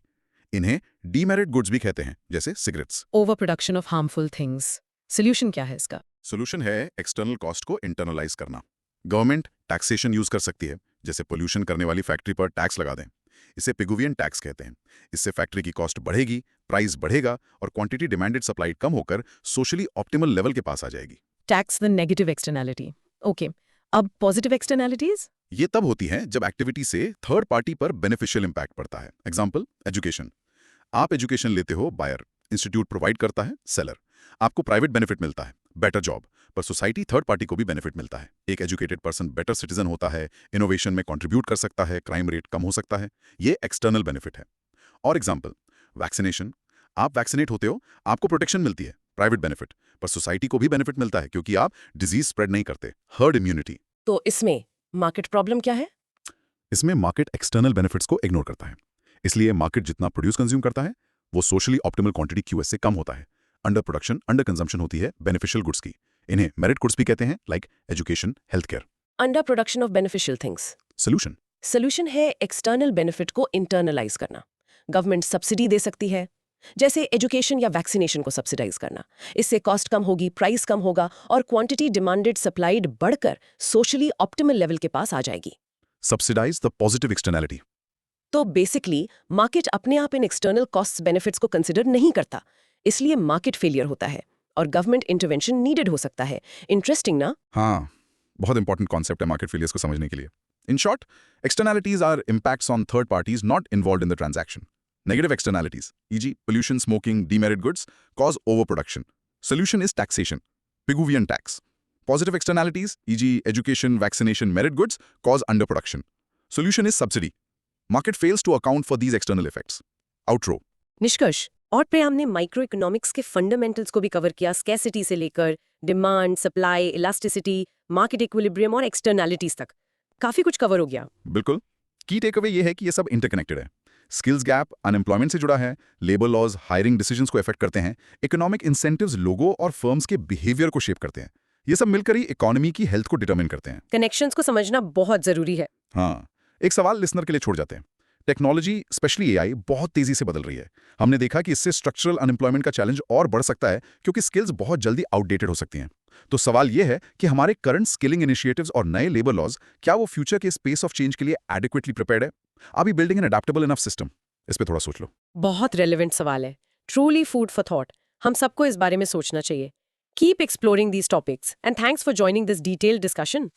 इन्हें डीमेरिट गुड्स भी कहते हैं, जैसे cigarettes. Over production of harmful things. Solution क्या है इसका? सोल्यूशन है एक्सटर्नल कॉस्ट को इंटरनलाइज करना। गवर्नमेंट टैक्सेशन यूज कर सकती है, जैसे पोल्यूशन करने वाली फैक्ट्री पर टैक्स लगा दें। इसे पिगुवियन टैक्स कहते हैं। इससे फैक्ट्री की कॉस्ट बढ़ेगी, प्राइस बढ़ेगा और क्वांटिटी डिमांडेड सप्लाई कम होकर सोशली ऑप्टिमल लेवल के पास आ जाएगी। Tax the negative externality. Okay, अब पॉजिटिव एक्सटर्नैलिटीज? ये तब होती हैं जब एक्टिविटी से थर्ड पार्टी पर बेनिफिशियल इंपैक्ट पड़ता है। Example, education. आप एजुकेशन लेते हो, बायर, इंस्टीट्यूट प्रोवाइड करता है, सेलर। आपको प्राइवेट बेनिफिट मिलता है, बेटर जॉब, पर सोसाइटी थर्ड पार्टी को भी बेनिफिट मिलता है। एक एजुकेटेड पर्सन बेटर सिटीजन होता है, इनोवेशन में कंट्रीब्यूट कर सकता है, क्राइम रेट कम हो सकता है। ये एक्सटर्नल बेनिफिट है। और एग्जाम्पल, वैक्सीनेशन। आप वैक्सीनेट होते हो, आपको प्रोटेक्शन मिलती है, प्राइवेट बेनिफिट, पर सोसाइटी को भी बेनिफिट मिलता है क्योंकि आप डिजीज स्प्रेड नहीं करते, हर्ड इम्यूनिटी। तो इसमें मार्केट प्रॉब्लम क्या है? इसमें मार्केट एक्सटर्नल बेनिफिट्स को इग्नोर करता है। इसलिए मार्केट जितना प्रोड्यूस कंज्यूम करता है, वो सोशली ऑप्टिमल क्वांटिटी QS से कम होता है। अंडर प्रोडक्शन, अंडर कंजम्पशन होती है बेनिफिशियल गुड्स की। इन्हें मेरिट गुड्स भी कहते हैं, like education, health care. Under production of beneficial things. Solution solution है एक्सटर्नल बेनिफिट को इंटरनलाइज करना। गवर्नमेंट सब्सिडी दे सकती है, जैसे एजुकेशन या वैक्सीनेशन को सब्सिडाइज करना। इससे कॉस्ट कम होगी, प्राइस कम होगा और क्वांटिटी डिमांडेड सप्लाइड बढ़कर सोशली ऑप्टिमल लेवल के पास आ जाएगी। Subsidize the positive externality. तो बेसिकली मार्केट अपने आप इन एक्सटर्नल कॉस्ट बेनिफिट्स को कंसिडर नहीं करता, इसलिए मार्केट फेलियर होता है और गवर्नमेंट इंटरवेंशन नीडेड हो सकता है। इंटरेस्टिंग ना? हाँ, बहुत इंपॉर्टेंट कॉन्सेप्ट है मार्केट फेलियर्स को समझने के लिए। In short, externalities are impacts on third parties not involved in the transaction. Negative externalities, e.g. pollution, smoking, demerit goods, cause overproduction. Solution is taxation, Pigouvian tax. Positive externalities, e.g. education, vaccination, merit goods, cause underproduction. Solution is subsidy. Market fails to account for these external effects. Outro. निष्कर्ष और Priam ने micro economics के fundamentals को भी cover किया, scarcity से लेकर demand, supply, elasticity, market equilibrium और एक्सटर्नैलिटीज तक। काफी कुछ कवर हो गया। बिल्कुल। की टेकअवे ये है कि ये सब इंटरकनेक्टेड है। स्किल्स गैप अनएम्प्लॉयमेंट से जुड़ा है, लेबर लॉज हायरिंग डिसीजंस को इफेक्ट करते हैं, इकोनॉमिक इंसेंटिव्स लोगों और फर्म्स के बिहेवियर को शेप करते हैं। ये सब मिलकर ही इकोनॉमी की हेल्थ को डिटरमिन करते हैं। कनेक्शंस को समझना बहुत जरूरी है। हाँ, एक सवाल लिसनर के लिए छोड़ जाते हैं। टेक्नोलॉजी, स्पेशली AI, बहुत तेजी से बदल रही है। हमने देखा कि इससे स्ट्रक्चरल अनएम्प्लॉयमेंट का चैलेंज और बढ़ सकता है क्योंकि स्किल्स बहुत जल्दी आउटडेटेड हो सकती हैं। तो सवाल यह है कि हमारे करंट स्किलिंग इनिशिएटिव्स और नए लेबर लॉज क्या वो फ्यूचर के स्पेस ऑफ चेंज के लिए एडिक्वेटली प्रिपेयर्ड है? Are we building an adaptable enough system? इस पे थोड़ा सोच लो। बहुत रेलेवेंट सवाल है, ट्रूली फूड फॉर थॉट। हम सबको इस बारे में सोचना चाहिए। Keep exploring these topics and thanks for joining this detailed discussion.